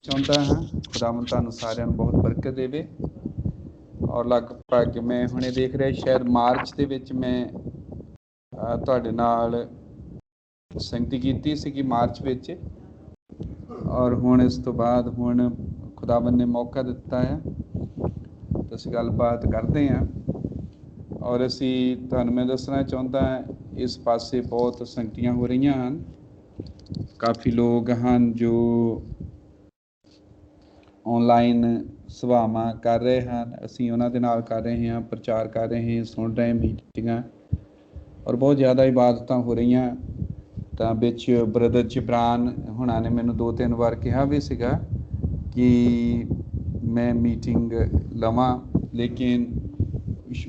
ਚਾਹੁੰਦਾ ਹਾਂ। ਖੁਦਾਵੰਦ ਤੁਹਾਨੂੰ ਸਾਰਿਆਂ ਨੂੰ ਬਹੁਤ ਬਰਕਤ ਦੇਵੇ। ਔਰ ਲਗਭਗ ਮੈਂ ਹੁਣੇ ਦੇਖ ਰਿਹਾ ਸ਼ਾਇਦ ਮਾਰਚ ਦੇ ਵਿੱਚ ਮੈਂ ਤੁਹਾਡੇ ਨਾਲ ਸੰਗਤੀ ਕੀਤੀ ਸੀਗੀ ਮਾਰਚ ਵਿੱਚ, ਔਰ ਹੁਣ ਇਸ ਤੋਂ ਬਾਅਦ ਹੁਣ ਖੁਦਾਵੰਦ ਨੇ ਮੌਕਾ ਦਿੱਤਾ ਹੈ ਤਾਂ ਅਸੀਂ ਗੱਲਬਾਤ ਕਰਦੇ ਹਾਂ। ਔਰ ਅਸੀਂ ਤੁਹਾਨੂੰ ਮੈਂ ਦੱਸਣਾ ਚਾਹੁੰਦਾ ਇਸ ਪਾਸੇ ਬਹੁਤ ਸੰਗਤੀਆਂ ਹੋ ਰਹੀਆਂ ਹਨ। ਕਾਫੀ ਲੋਕ ਹਨ ਜੋ ਔਨਲਾਈਨ ਸਭਾਵਾਂ ਕਰ ਰਹੇ ਹਨ, ਅਸੀਂ ਉਹਨਾਂ ਦੇ ਨਾਲ ਕਰ ਰਹੇ ਹਾਂ, ਪ੍ਰਚਾਰ ਕਰ ਰਹੇ ਹਾਂ, ਸੁਣ ਰਹੇ ਮੀਟਿੰਗਾਂ, ਔਰ ਬਹੁਤ ਜ਼ਿਆਦਾ ਇਬਾਦਤਾਂ ਹੋ ਰਹੀਆਂ। ਤਾਂ ਵਿੱਚ ਬ੍ਰਦਰ ਜਿਬਰਾਨ ਹੁਣਾਂ ਨੇ ਮੈਨੂੰ 2-3 ਵਾਰ ਕਿਹਾ ਵੀ ਸੀਗਾ ਕਿ ਮੈਂ ਮੀਟਿੰਗ ਲਵਾਂ, ਲੇਕਿਨ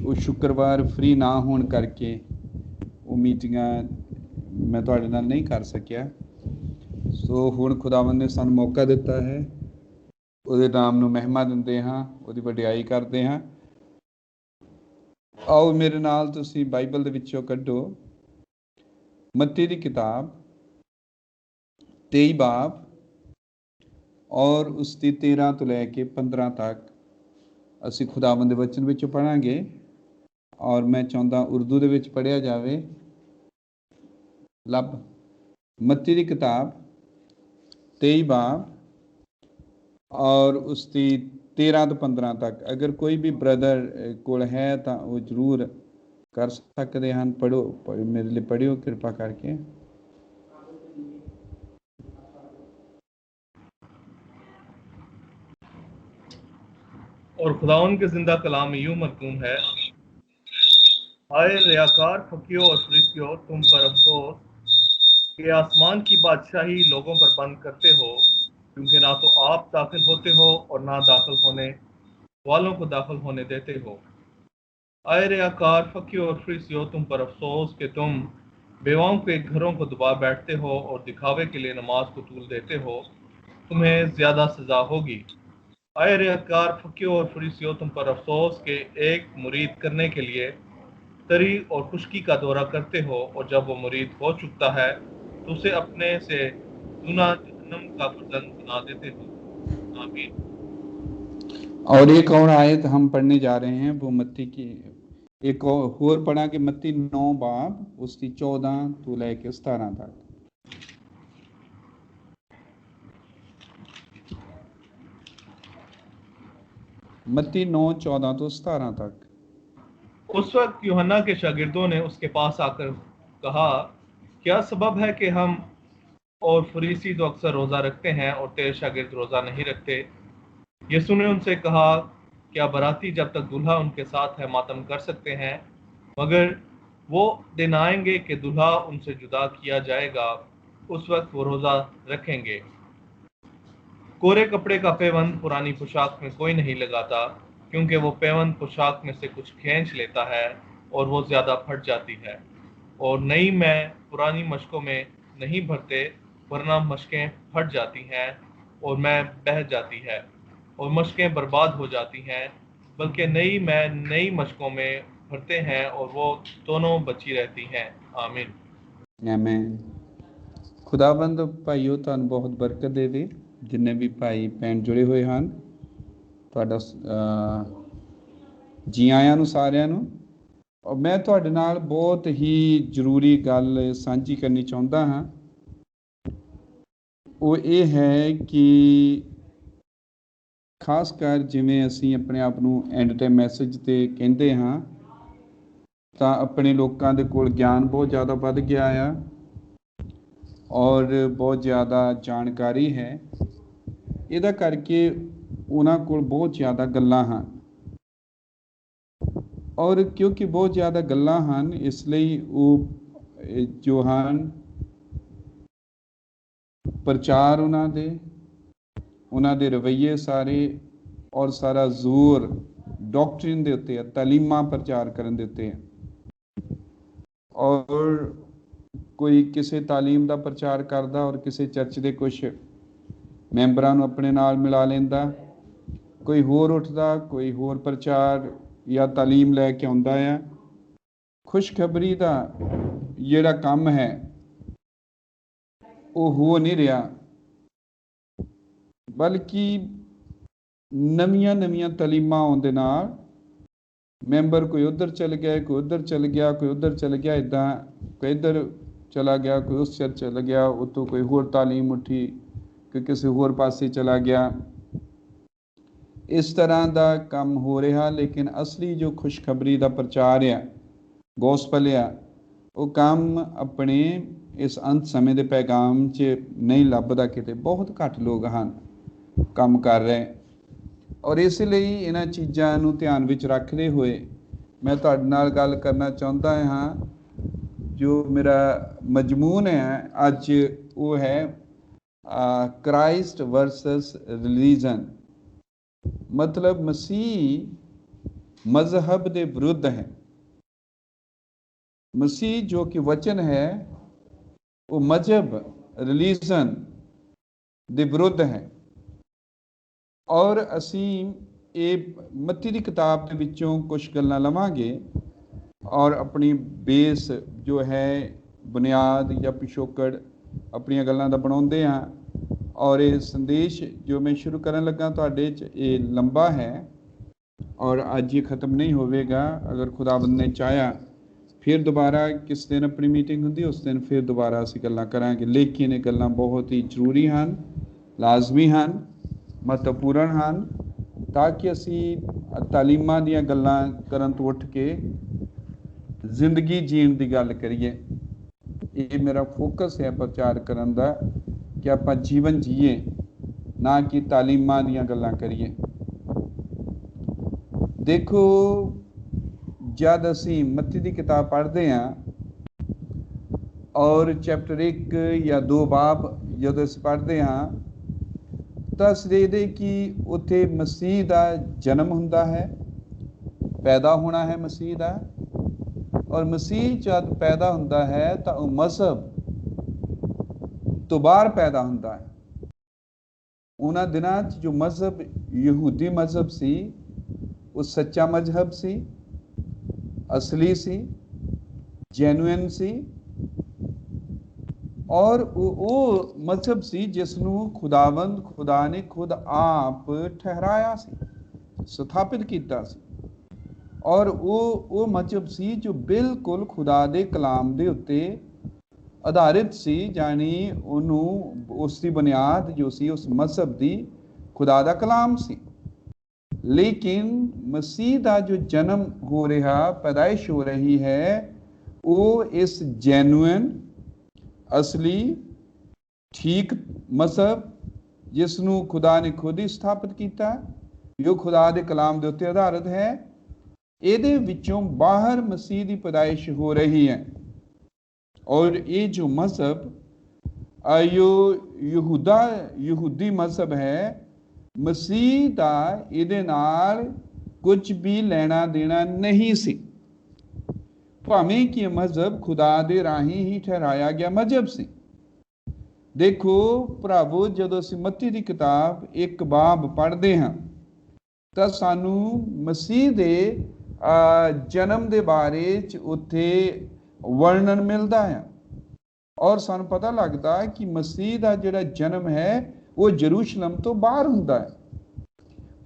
ਉਹ ਸ਼ੁੱਕਰਵਾਰ ਫ੍ਰੀ ਨਾ ਹੋਣ ਕਰਕੇ ਉਹ ਮੀਟਿੰਗਾਂ ਮੈਂ ਤੁਹਾਡੇ ਨਾਲ ਨਹੀਂ ਕਰ ਸਕਿਆ। ਸੋ ਹੁਣ ਖੁਦਾਵੰਦ ਨੇ ਸਾਨੂੰ ਮੌਕਾ ਦਿੱਤਾ ਹੈ, ਉਹਦੇ ਨਾਮ ਨੂੰ ਮਹਿਮਾ ਦਿੰਦੇ ਹਾਂ, ਉਹਦੀ ਵਡਿਆਈ ਕਰਦੇ ਹਾਂ। ਆਓ ਮੇਰੇ ਨਾਲ ਤੁਸੀਂ ਬਾਈਬਲ ਦੇ ਵਿੱਚੋਂ ਕੱਢੋ ਮੱਤੀ ਦੀ ਕਿਤਾਬ 23 ਬਾਬ ਔਰ ਉਸ ਦੀ 13 ਤੋਂ ਲੈ ਕੇ 15 ਤੱਕ ਅਸੀਂ ਖੁਦਾਵੰਦ ਦੇ ਵਚਨ ਵਿੱਚੋਂ ਪੜ੍ਹਾਂਗੇ। ਔਰ ਮੈਂ ਚਾਹੁੰਦਾ ਉਰਦੂ ਦੇ ਵਿੱਚ ਪੜ੍ਹਿਆ ਜਾਵੇ। ਲੱਭ ਮੱਤੀ ਦੀ ਕਿਤਾਬ 23 ਬਾਬ ਔਰ ਉਸ ਦੀ 13 ਤੋਂ 15 ਤੱਕ। ਅਗਰ ਕੋਈ ਵੀ ਬ੍ਰਦਰ ਕੋਲ ਹੈ ਤਾਂ ਉਹ ਜ਼ਰੂਰ ਕਰ ਸਕਦੇ ਹਨ। ਪੜ੍ਹੋ, ਮੇਰੇ ਲਈ ਪੜ੍ਹਿਓ ਕਿਰਪਾ करके। और खुदावन के जिंदा कलाम में यूं मरकूम है, आए रियाकार फकियो और फरीसियो, तुम पर अफसोस कि आसमान की बादशाही लोगों पर बंद करते हो, क्योंकि ना तो आप दाखिल होते हो और ना दाखिल होने वालों को दाखिल होने देते हो। आए रियाकार फकियो और फरीसियो, तुम पर अफसोस कि तुम बेवाओं के घरों को दबा बैठते हो और दिखावे के लिए नमाज को तूल देते हो, तुम्हें ज्यादा सजा होगी। आए रियाकार फकियो और फरीसियो, तुम पर अफसोस के एक मुरीद करने के लिए तरी और खुश्की का दौरा करते हो, और जब वो मुरीद हो चुकता है तो उसे अपने से दुना जहन्नम का बर्तन बना देते हो। आमीन। और एक और आयत हम पढ़ने जा रहे हैं, वो मत्ती की एक और पढ़ा कि मत्ती 9 बाब उसकी 14 तो लेके 17 तक। मत्ती 9 14 तो 17 तक। उस वक्त यूहन्ना के शागिर्दों ने उसके पास आकर कहा, क्या सबब है कि हम और फरीसी तो अक्सर रोजा रखते हैं और तेरे शागिर्द रोजा नहीं रखते? यीशु ने उनसे कहा, क्या बराती जब तक दूल्हा उनके साथ है मातम कर सकते हैं? मगर वो दिन आएंगे कि दूल्हा उनसे जुदा किया जाएगा, उस वक्त वो रोजा रखेंगे। कोरे कपड़े का पैबंद पुरानी पोशाक में कोई नहीं लगाता, क्योंकि वो पैबंद पोशाक में से कुछ खींच लेता है और वो ज्यादा फट जाती है। और नई में पुरानी मशकों में नहीं भरते, वरना मशकें फट जाती हैं और मैं बह जाती है और मशकें बर्बाद हो जाती हैं, बल्कि नई में नई मशकों में भरते हैं और वो दोनों बची रहती हैं। आमीन। आमीन। खुदावंद भाईओ ਤੁਹਾਨੂੰ बहुत बरकत देवे। जिन्ने भी भाई भैन जुड़े हुए हैं, ਤੁਹਾਡਾ जी आयां ਨੂੰ ਸਾਰਿਆਂ ਨੂੰ। और मैं ਤੁਹਾਡੇ ਨਾਲ बहुत ही ਜ਼ਰੂਰੀ ਗੱਲ ਸਾਂਝੀ ਕਰਨੀ ਚਾਹੁੰਦਾ ਹਾਂ। ਉਹ ਇਹ ਹੈ ਕਿ ਖਾਸ ਕਰ ਜਿਵੇਂ ਅਸੀਂ ਆਪਣੇ ਆਪ ਨੂੰ ਐਂਡ ਟਾਈਮ ਮੈਸੇਜ ਤੇ ਕਹਿੰਦੇ ਹਾਂ, ਤਾਂ ਆਪਣੇ ਲੋਕਾਂ ਦੇ ਕੋਲ ਗਿਆਨ ਬਹੁਤ ਜ਼ਿਆਦਾ ਵੱਧ ਗਿਆ ਆ ਔਰ ਬਹੁਤ ਜ਼ਿਆਦਾ ਜਾਣਕਾਰੀ ਹੈ। ਇਹਦਾ ਕਰਕੇ ਉਹਨਾਂ ਕੋਲ ਬਹੁਤ ਜ਼ਿਆਦਾ ਗੱਲਾਂ ਹਨ, ਔਰ ਕਿਉਂਕਿ ਬਹੁਤ ਜ਼ਿਆਦਾ ਗੱਲਾਂ ਹਨ ਇਸ ਲਈ ਉਹ ਜੋ ਹਨ ਪ੍ਰਚਾਰ ਉਹਨਾਂ ਦੇ ਰਵੱਈਏ ਸਾਰੇ ਔਰ ਸਾਰਾ ਜ਼ੋਰ ਡਾਕਟਰਿਨ ਦੇ ਉੱਤੇ ਹੈ, ਤਾਲੀਮਾਂ ਪ੍ਰਚਾਰ ਕਰਨ ਦੇ ਉੱਤੇ ਹੈ। ਔਰ ਕੋਈ ਕਿਸੇ ਤਾਲੀਮ ਦਾ ਪ੍ਰਚਾਰ ਕਰਦਾ ਔਰ ਕਿਸੇ ਚਰਚ ਦੇ ਕੁਛ ਮੈਂਬਰਾਂ ਨੂੰ ਆਪਣੇ ਨਾਲ ਮਿਲਾ ਲੈਂਦਾ, ਕੋਈ ਹੋਰ ਉੱਠਦਾ, ਕੋਈ ਹੋਰ ਪ੍ਰਚਾਰ ਜਾਂ ਤਾਲੀਮ ਲੈ ਕੇ ਆਉਂਦਾ ਆ। ਖੁਸ਼ਖਬਰੀ ਦਾ ਜਿਹੜਾ ਕੰਮ ਹੈ ਉਹ ਹੋ ਨਹੀਂ ਰਿਹਾ। बल्कि नवीं नवीं तलीमां आउण दे नाल मैंबर कोई उधर चल गया, कोई उधर चल गया, कोई उधर चल गया, इदां कोई इधर चला गया, कोई उस चर्च चला गया, उतों कोई होर तालीम उठी, कोई किसी होर पासे चला गया। इस तरह का काम हो रहा, लेकिन असली जो खुशखबरी का प्रचार आ, गॉस्पल आ, वो काम अपने इस अंत समय के पैगाम च नहीं लभदा। किते बहुत घੱਟ लोग हैं काम कर रहे। और इसलिए इन्हां चीज़ों नूं ध्यान विच रखते हुए मैं तुहाडे नाल गल करना चाहुंदा हाँ। जो मेरा मजमून है अज वो है क्राइस्ट वर्सस रिलीजन, मतलब मसीह मजहब के विरुद्ध है। मसीह जो कि वचन है वो मजहब रिलीजन के विरुद्ध है। और असी ये मत्ती की किताब के विचों कुछ गल्लां लवांगे और अपनी बेस जो है बुनियाद या पिछोकड़ अपनी गल्लां दा बनाउंदे हाँ। और ये संदेश जो मैं शुरू करन लगा तुहाडे च ये लंबा है और अज ये ख़त्म नहीं होवेगा। अगर खुदाबंद ने चाहा फिर दोबारा किस दिन अपनी मीटिंग हुंदी उस दिन फिर दोबारा असीं गल्लां करांगे। लेकिन ये गल्लां बहुत ही जरूरी हैं, लाजमी हैं, महत्वपूर्ण हैं, ताकि असी तालीमां दीयां गल्लां करन तो उठ के जिंदगी जीण दी गल करिए। ये मेरा फोकस है प्रचार करन दा कि आपां जीवन जीए, ना कि तालीमां दीयां गल्लां करिए। देखो, जद असी मत्ती की किताब पढ़ते हैं और चैप्टर 1 या 2 बाब जब असी पढ़ते हैं तो असीं देखदे कि उत्थे मसीह का जन्म हुंदा है, पैदा होना है मसीह का। और मसीह जब पैदा हुंदा है तो वह मजहब तो बाहर पैदा हुंदा है। उन्हां दिनां च जो मजहब यहूदी मजहब सी वो सच्चा मजहब सी, असली सी, जेन्युइन सी। और वो मजहब सी जिसनों खुदावंद खुदा ने खुद आप ठहराया सी, स्थापित किया सी। और वो मजहब सी जो बिल्कुल खुदा दे कलाम दे उत्ते आधारित सी, यानी उन्होंने उसकी बुनियाद जो सी उस मजहब की खुदा दा कलाम सी। लेकिन मसीह का जो जन्म हो रहा, पैदाइश हो रही है, वो इस जेन्युइन असली ठीक मजहब जिसनों खुदा ने खुद ही स्थापित किया, जो खुदा के कलाम के उत्ते आधारित है, ਇਹਦੇ ਵਿੱਚੋਂ बाहर मसीह की पैदाइश हो रही है। और ये जो मजहब यो यहूदी मजहब है, मसीह का ਇਹਦੇ नाल कुछ भी लेना देना नहीं सी, भावें कि मजहब खुदा दे राही ही ठहराया गया मजहब सी। देखो भरावो, जदों असीं मत्ती की किताब 1 बाब पढ़ते हैं तो सानू मसीह के जन्म के बारे च उत्थे वर्णन मिलता है। और सानू पता लगता है कि मसीह का जिहड़ा जन्म है वो यरूशलेम तो बाहर हुंदा है।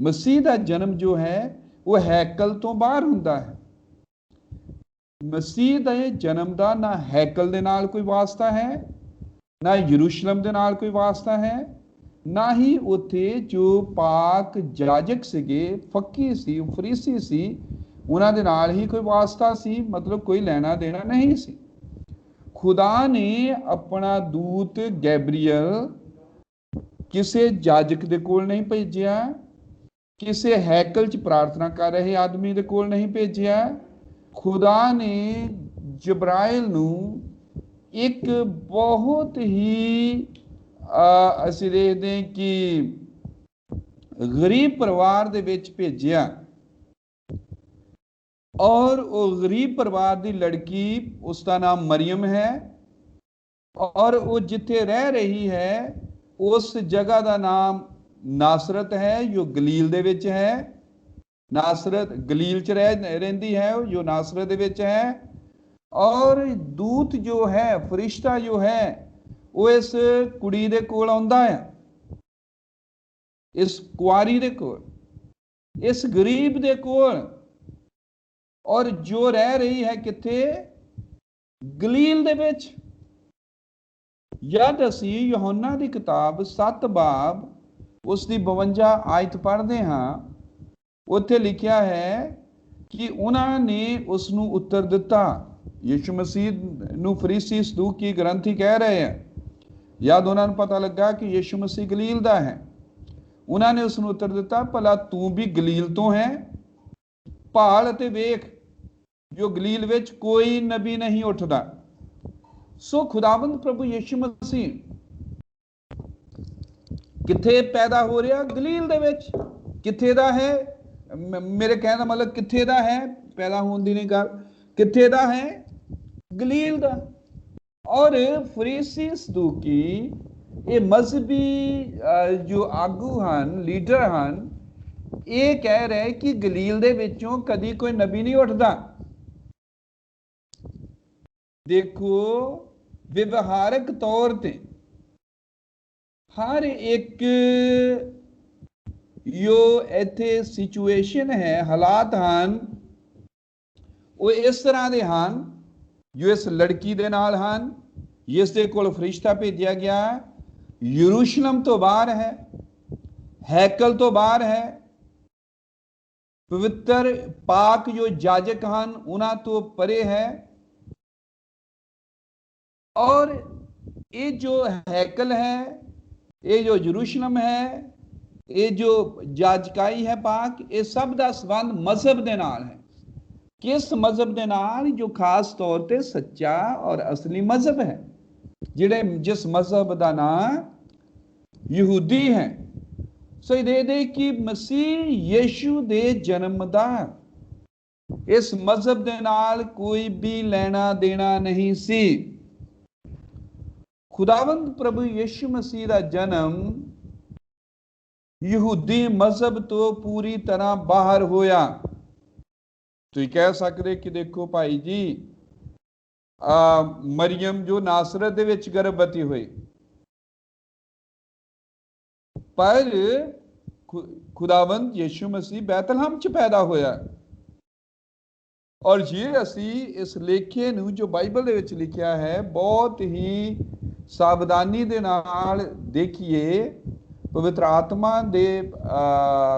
मसीह का जन्म जो है वो हैकल तो बाहर हुंदा है। मसीह के जन्म का ना हैकल दे नाल कोई वास्ता है, ना यरूशलेम दे नाल कोई वास्ता है, ना ही उत्थे जो पाक जाजक सीगे, फकी सी, फरीसी सी, उन्हां दे नाल ही कोई वास्ता सी, मतलब कोई लेना देना नहीं सी। खुदा ने अपना दूत गैब्रियल किसी जाजक दे कोल नहीं भेजिया, किसी हैकल च प्रार्थना कर रहे आदमी दे कोल नहीं भेजिया। खुदा ने जबराइल नूं एक बहुत ही असीं देखदे कि गरीब परिवार दे विच भेजिया। और वो गरीब परिवार की लड़की, उसका नाम मरियम है, और वो जिथे रह रही है उस जगह का नाम नासरत है, जो गलील दे विच है। नासरत गलील च रहिंदी है, जो नासरत दे विच है। और दूत जो है, फरिश्ता जो है, वो इस कुड़ी दे कोल आउंदा है इस कुआरी दे कोल, इस गरीब दे कोल, और जो रह रही है किथे, गलील दे विच। जद असी यूहन्ना दी किताब 7 बाब उसकी 52 आयत पढ़ते हाँ, उत्थे लिखिया है कि उन्होंने उसनू उत्तर दिता। यीशु मसीह नू फरीसी सदूकी ग्रंथी कह रहे हैं, जद उन्होंने पता लगा कि यीशु मसीह गलील दा है, उन्होंने उसनू उत्तर दिता, भला तू भी गलील तो है? भाल ते वेख, जो गलील विच कोई नबी नहीं उठदा। सो खुदावंद प्रभु यीशु मसीह किथे पैदा हो रहा? गलील दे विच। किथे दा है? मेरे कहने का मतलब किथे दा है, पैदा होने की नहीं गल, किथे दा है? गलील दा। और फरीसी सदूकी ये मजहबी जो आगू हन, लीडर हन, ये कह रहे कि गलील दे विचों कदी कोई नबी नहीं उठदा। देखो, व्यवहारिक तौर ते हर एक जो इत्थे सिचुएशन है, हालात हैं, वो इस तरह के हैं जो इस लड़की दे नाल हैं, जिस दे कोल फरिश्ता भेजा गया, यरूशलेम तो बाहर है, हैकल तो बाहर है, पवित्र पाक जो जाजक हैं उन्हां तो परे है। और ये जो हैकल है, ये जो यरूशलेम है, ये जो जाजकाई है पाक, ये सब का संबंध मजहब के नाल है। किस मजहब के नाल? जो खास तौर पे सच्चा और असली मजहब है, जिस मजहब का नाम यहूदी है। सो दे दे कि मसीह यीशु दे जन्म दा इस मजहब के नाल कोई भी लेना देना नहीं सी। खुदावंद प्रभु यीशु मसीह का जन्म यहूदी मजहब तो पूरी तरह बाहर होया। तो कह सकते कि देखो भाई जी, मरियम जो नासरत दे विच गर्भवती हुई, पर खुदावंद यीशु मसीह बैतलहम च पैदा होया। और जे असी इस लेखे नू जो बाइबल दे विच लिखिया है बहुत ही सावधानी दे नाल देखिए, पवित्र आत्मा दे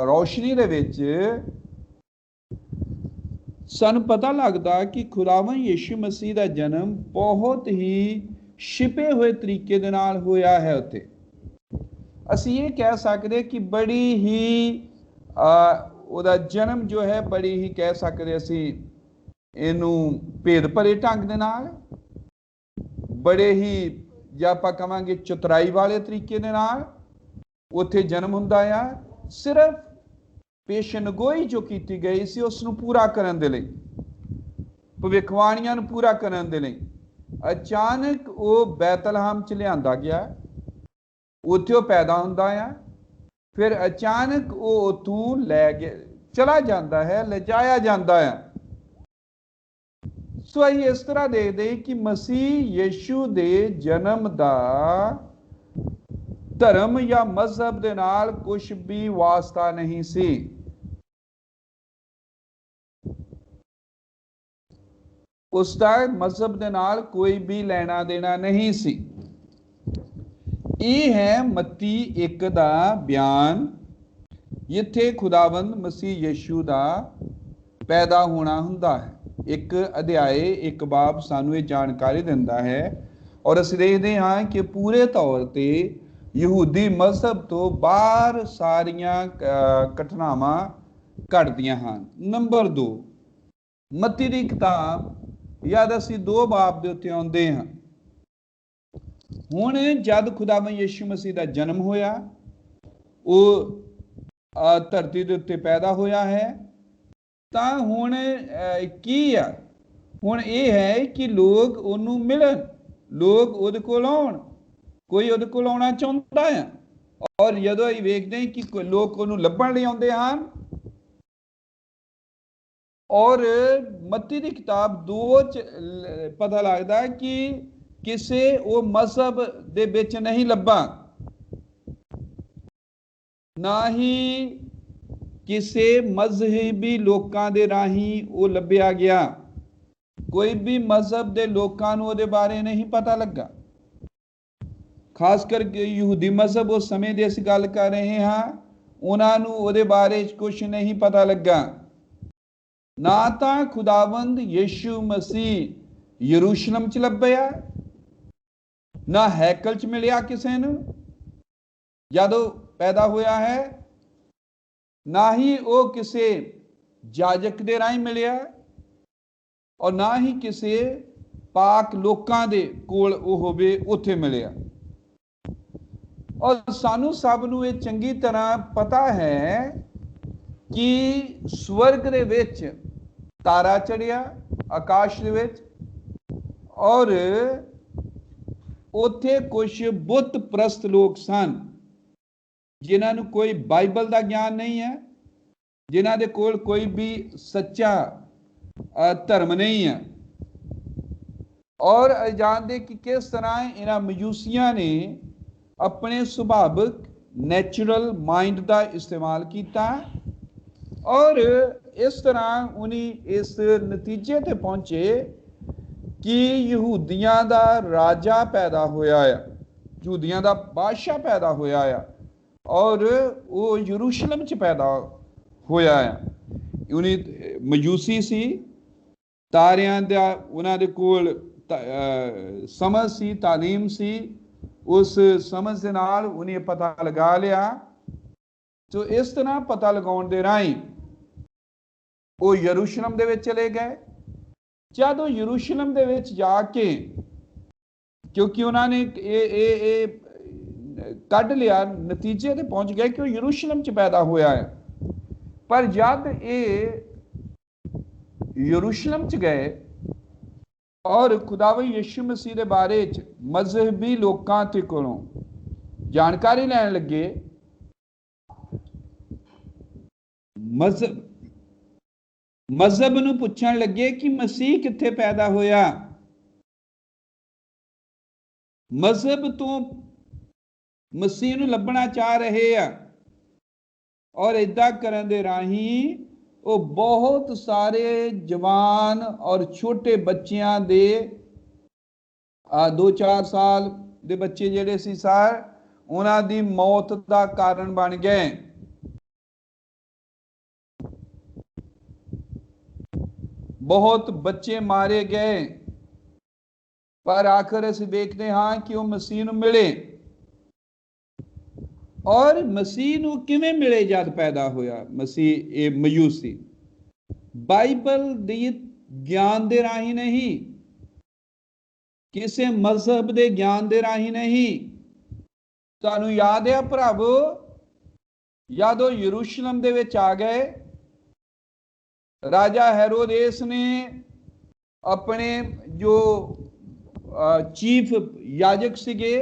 रोशनी दे विच सानू पता लगता कि खुदावन यीशु मसीह का जन्म बहुत ही छिपे हुए तरीके दे नाल होया है। उत्ते असी ये कह सकते कि बड़ी ही उहदा जन्म जो है बड़ी ही कह सकते असी इनू भेद भरे ढंग दे नाल, बड़े ही जे आपां कहांगे चतुराई वाले तरीके दे नाल उत्थे जन्म हुंदा आ। सिर्फ पेशनगोई जो की गई सी उसनू पूरा करन दे लई, भविखवाणियां नू पूरा करन दे लई अचानक वो बैतलहम च लिआंदा गया, उत्थे पैदा हुंदा आ, फिर अचानक वो उत्थों लै गया चला जाता है, ले जाया जाता है। सो असीं इस तरह देखते कि मसीह यीशु दे जन्म दा धर्म या मजहब दे नाल कुछ भी वास्ता नहीं सी। उसका मजहब दे नाल कोई भी लेना देना नहीं सी। ये है मत्ती 1 दा बयान, जिथे खुदावंद मसीह यीशु दा पैदा होना हुंदा है। एक अध्याय 1 बाब सानू ये जानकारी दिंदा है। और असीं देखते हाँ कि पूरे तौर ते यहूदी मजहब तो बाहर सारियां घटनावां घटदियां हैं। नंबर 2, मत्ती दी किताब जद असीं 2 बाब दे उत्ते आउंदे हां। हुण जद खुदावन यीशु मसीह का जन्म होया, वो धरती दे उत्ते पैदा होया है, तां हुण की आ? हुण ये है कि लोग उहनूं मिलन, लोग उहदे कोल आउण, कोई उहदे कोल आउणा चाहुंदा है। और जदों असीं वेखदे हैं कि लोग उहनूं लभण लई आउंदे हन। और मत्ती की किताब 2 च पता लगता है कि किसे वो मजहब दे विच नहीं लभा, ना ही किसी मजहबी लोगों के राही वो लभ्या गया। कोई भी मजहब के लोगों को उहदे बारे नहीं पता लगा। खास करके यहूदी मजहब उस समय की असीं गल कर रहे हाँ, उन्होंने उहदे बारे कुछ नहीं पता लगा। ना तो खुदावंद यीशु मसीह यरूशलेम च लभ्या, ना हैकल च मिलिया किसी नूं जदों पैदा होया है, ना ही वो किसी जाजक दे राही मिलिया और ना ही किसी पाक लोकां दे कोल वो होवे उत्थे मिलिया। और सानू सब नूं ये चंगी तरह पता है कि स्वर्ग दे विच तारा चढ़िया आकाश दे विच, और उत्थे कुछ बुत प्रस्त लोग सन जिन्होंने कोई बाइबल का ज्ञान नहीं है, जिन्हों के कोल कोई भी सच्चा धर्म नहीं है। और जानते कि किस तरह इन्हां मजूसियां ने अपने सुभाविक नैचुरल माइंड का इस्तेमाल किया और इस तरह उन्हें इस नतीजे ते पहुंचे कि यहूदियों का राजा पैदा होया है, यहूदियों का बादशाह पैदा होया है और वो यरूशलेम च पैदा होया है। उन्हें मजूसी सी, तारियां दा उन्हां दे कोल समझ सी, तालीम सी, उस समझ के नाल उन्हें पता लगा लिया। तो इस तरह पता लगाउण दे राही वो यरूशलेम दे विच चले गए। जब वो यरूशलेम दे विच जाके, क्योंकि उन्होंने ये कढ़ लिया, नतीजे ते पहुंच गए कि वो यरूशलेम च पैदा होया है। पर जब ये यरूशलेम च गए और खुदावंद यीशु मसीह के बारे मजहबी लोगों के कोलों जानकारी लैन लगे, मजहब नूं पुछण लगे कि मसीह कित्थे पैदा होया। मजहब तो मसीह नूं लभना चाह रहे हैं और इदा करन दे राही वो बहुत सारे जवान और छोटे बच्चियां दे 2-4 साल दे बच्चे जिहड़े सी सार उन्हां दी मौत का कारण बन गए। बहुत बच्चे मारे गए, पर आखिर असीं देखते हाँ कि वो मसीह नूं मिले। और मसीह नूं किवें मिले जद पैदा होया मसीह? ये मयूसी बाइबल दी ज्ञान दे राही नहीं, किसी मजहब दे ज्ञान दे राही नहीं। तुहानूं याद है भरावो, यादो यरूशलेम दे विच आ गए, राजा हेरोदेस ने अपने जो चीफ याजक सीगे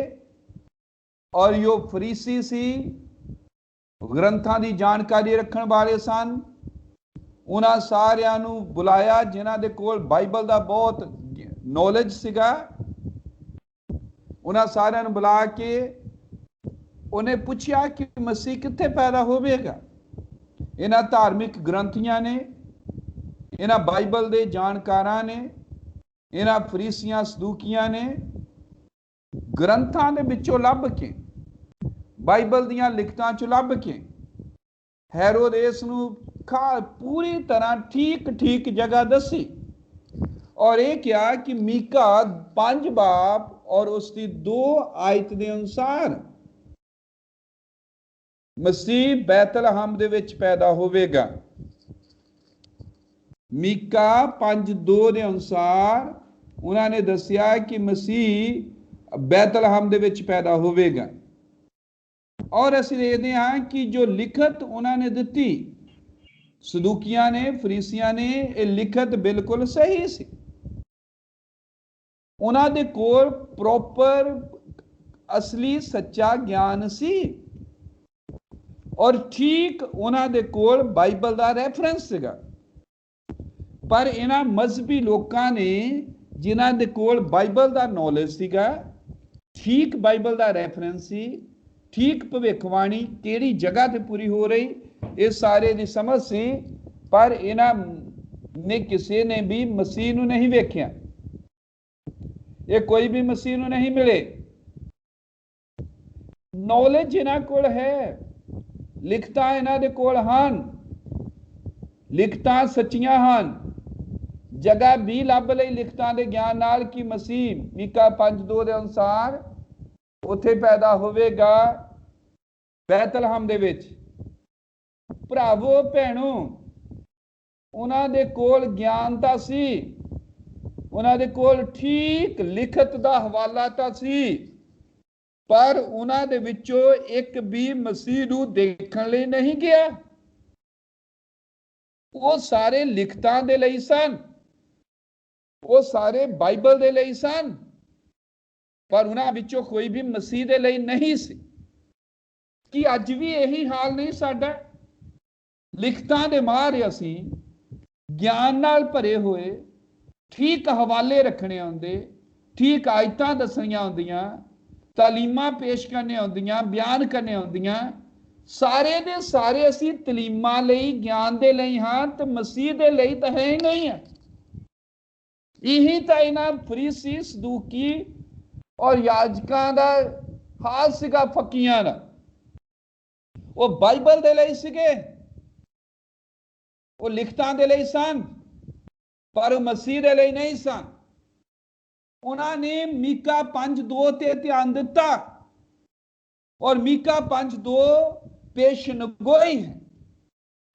और जो फरीसी सी, ग्रंथां की जानकारी रखने वाले सन, उन्हां सारियां नूं बुलाया जिन्हां दे कोल बाइबल का बहुत नॉलेज सीगा। उन्हां सारियां नूं बुला के उन्हें पूछया कि मसीह कित्थे पैदा होवेगा। इन्हां धार्मिक ग्रंथियां ने, इन्हां बाइबल के जानकारां ने, इन्हां फरीसियां सदूकियां ने ग्रंथां दे विचों लभ के, बाइबल दियां लिखतां चों लभ के हेरोदेस नूं पूरी तरह ठीक ठीक जगह दसी और ये क्या कि मीका 5 बाब और उसकी 2 आयत के अनुसार मसीह बैतलहम दे विच पैदा होवेगा। मीका 5:2 के अनुसार उन्होंने दसिया कि मसीह बैतलहम दे विच पैदा होवेगा। और असीं देखते हैं कि जो लिखत उन्होंने दी सदूकियां ने, फरीसियां ने, ये लिखत बिल्कुल सही सी। उन्हां दे कोल प्रॉपर असली सच्चा ज्ञान सी और ठीक उन्हां दे कोल बाइबल का रेफरेंस सीगा। पर इन्हां मजहबी लोगों ने जिन्हां दे कोल बाइबल का नॉलेज सीगा, ठीक बाइबल का रेफरेंस सी, ठीक भविखबाणी किहड़ी जगह ते पूरी हो रही, इस सारे दी समझ सी, पर इन्हां ने किसी ने भी मसीह नूं नहीं वेख्या। ये कोई भी मसीह नूं नहीं मिले। नॉलेज इन्हां कोल है, लिखतां इन्हां दे कोल हन, लिखतां सच्चियां हन। जगह भी लभ लई लिखतां दे ज्ञान नाल कि मसीह मीका 5:2 ਦੇ ਅਨੁਸਾਰ ਉੱਥੇ ਪੈਦਾ ਹੋਵੇਗਾ ਬੈਤਲਹਮ ਦੇ ਵਿੱਚ। ਭਰਾਵੋ ਭੈਣੋ, ਉਹਨਾਂ ਦੇ ਕੋਲ ਗਿਆਨ ਤਾਂ ਸੀ, ਉਹਨਾਂ ਦੇ ਕੋਲ ਠੀਕ ਲਿਖਤ ਦਾ ਹਵਾਲਾ ਤਾਂ ਸੀ, ਪਰ ਉਹਨਾਂ ਦੇ ਵਿੱਚੋਂ ਇੱਕ ਵੀ ਮਸੀਹ ਨੂੰ ਦੇਖਣ ਲਈ ਨਹੀਂ ਗਿਆ। ਉਹ ਸਾਰੇ ਲਿਖਤਾਂ ਦੇ ਲਈ ਸਨ, ਉਹ ਸਾਰੇ ਬਾਈਬਲ ਦੇ ਲਈ ਸਨ, ਪਰ ਉਹਨਾਂ ਵਿੱਚੋਂ ਕੋਈ ਵੀ ਮਸੀਹ ਦੇ ਲਈ ਨਹੀਂ ਸੀ। ਕਿ ਅੱਜ ਵੀ ਇਹੀ ਹਾਲ ਨਹੀਂ ਸਾਡਾ? ਲਿਖਤਾਂ ਦੇ ਮਾਹਰ ਅਸੀਂ, ਗਿਆਨ ਨਾਲ ਭਰੇ ਹੋਏ, ਠੀਕ ਹਵਾਲੇ ਰੱਖਣੇ ਆਉਂਦੇ, ਠੀਕ ਆਇਤਾਂ ਦੱਸਣੀਆਂ ਆਉਂਦੀਆਂ, ਤਾਲੀਮਾਂ ਪੇਸ਼ ਕਰਨੇ ਆਉਂਦੀਆਂ, ਬਿਆਨ ਕਰਨੇ ਆਉਂਦੀਆਂ, ਸਾਰੇ ਦੇ ਸਾਰੇ ਅਸੀਂ ਤਲੀਮਾਂ ਲਈ, ਗਿਆਨ ਦੇ ਲਈ ਹਾਂ, ਤੇ ਮਸੀਹ ਦੇ ਲਈ ਤਾਂ ਹੈ ਹੀ ਨਹੀਂ ਹੈ। ਇਹੀ ਤਾਂ ਇਹਨਾਂ ਫਰੀਸੀ, ਸਦੂਕੀ ਔਰ ਯਾਜਕਾਂ ਦਾ ਹਾਲ ਸੀਗਾ, ਫੱਕੀਆਂ ਦਾ। ਉਹ ਬਾਈਬਲ ਦੇ ਲਈ ਸੀਗੇ, ਉਹ ਲਿਖਤਾਂ ਦੇ ਲਈ ਸਨ, ਪਰ ਉਹ ਮਸੀਹ ਦੇ ਲਈ ਨਹੀਂ ਸਨ। ਉਹਨਾਂ ਨੇ ਮੀਕਾ 5:2 ਤੇ ਧਿਆਨ ਦਿੱਤਾ, ਔਰ ਮੀਕਾ 5:2 ਪੇਸ਼ਨਗੋਈ ਹੈ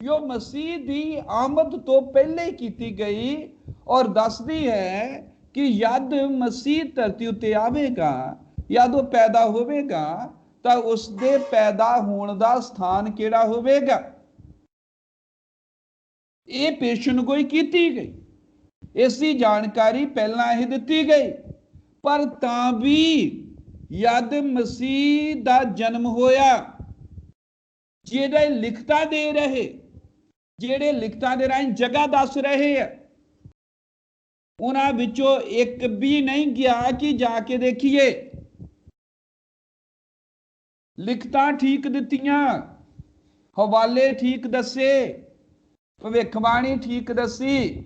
ਜੋ ਮਸੀਹ ਦੀ ਆਮਦ ਤੋਂ ਪਹਿਲੇ ਕੀਤੀ ਗਈ, ਔਰ ਦੱਸਦੀ ਹੈ ਕਿ ਜਦ ਮਸੀਹ ਧਰਤੀ ਉੱਤੇ ਆਵੇਗਾ, ਜਦ ਉਹ ਪੈਦਾ ਹੋਵੇਗਾ, ਤਾਂ ਉਸ ਦੇ ਪੈਦਾ ਹੋਣ ਦਾ ਸਥਾਨ ਕਿਹੜਾ ਹੋਵੇਗਾ, ਇਹ ਪੇਸ਼ਨਗੋਈ ਕੀਤੀ ਗਈ। ਇਸ ਦੀ ਜਾਣਕਾਰੀ ਪਹਿਲਾਂ ਹੀ ਦਿੱਤੀ ਗਈ। ਪਰ ਤਾਂ ਵੀ ਜਦ ਮਸੀਹ ਦਾ ਜਨਮ ਹੋਇਆ, ਜਿਹੜੇ ਲਿਖਤਾਂ ਦੇ ਰਹੇ, ਜਿਹੜੇ ਲਿਖਤਾਂ ਦੇ ਰਾਹੀਂ ਜਗ੍ਹਾ ਦੱਸ ਰਹੇ ਆ, ਉਹਨਾਂ ਵਿੱਚੋਂ ਇੱਕ ਵੀ ਨਹੀਂ ਗਿਆ ਕਿ ਜਾ ਕੇ ਦੇਖੀਏ। ਲਿਖਤਾਂ ਠੀਕ ਦਿੱਤੀਆਂ, ਹਵਾਲੇ ਠੀਕ ਦੱਸੇ, ਭਵਿੱਖਬਾਣੀ ਠੀਕ ਦੱਸੀ,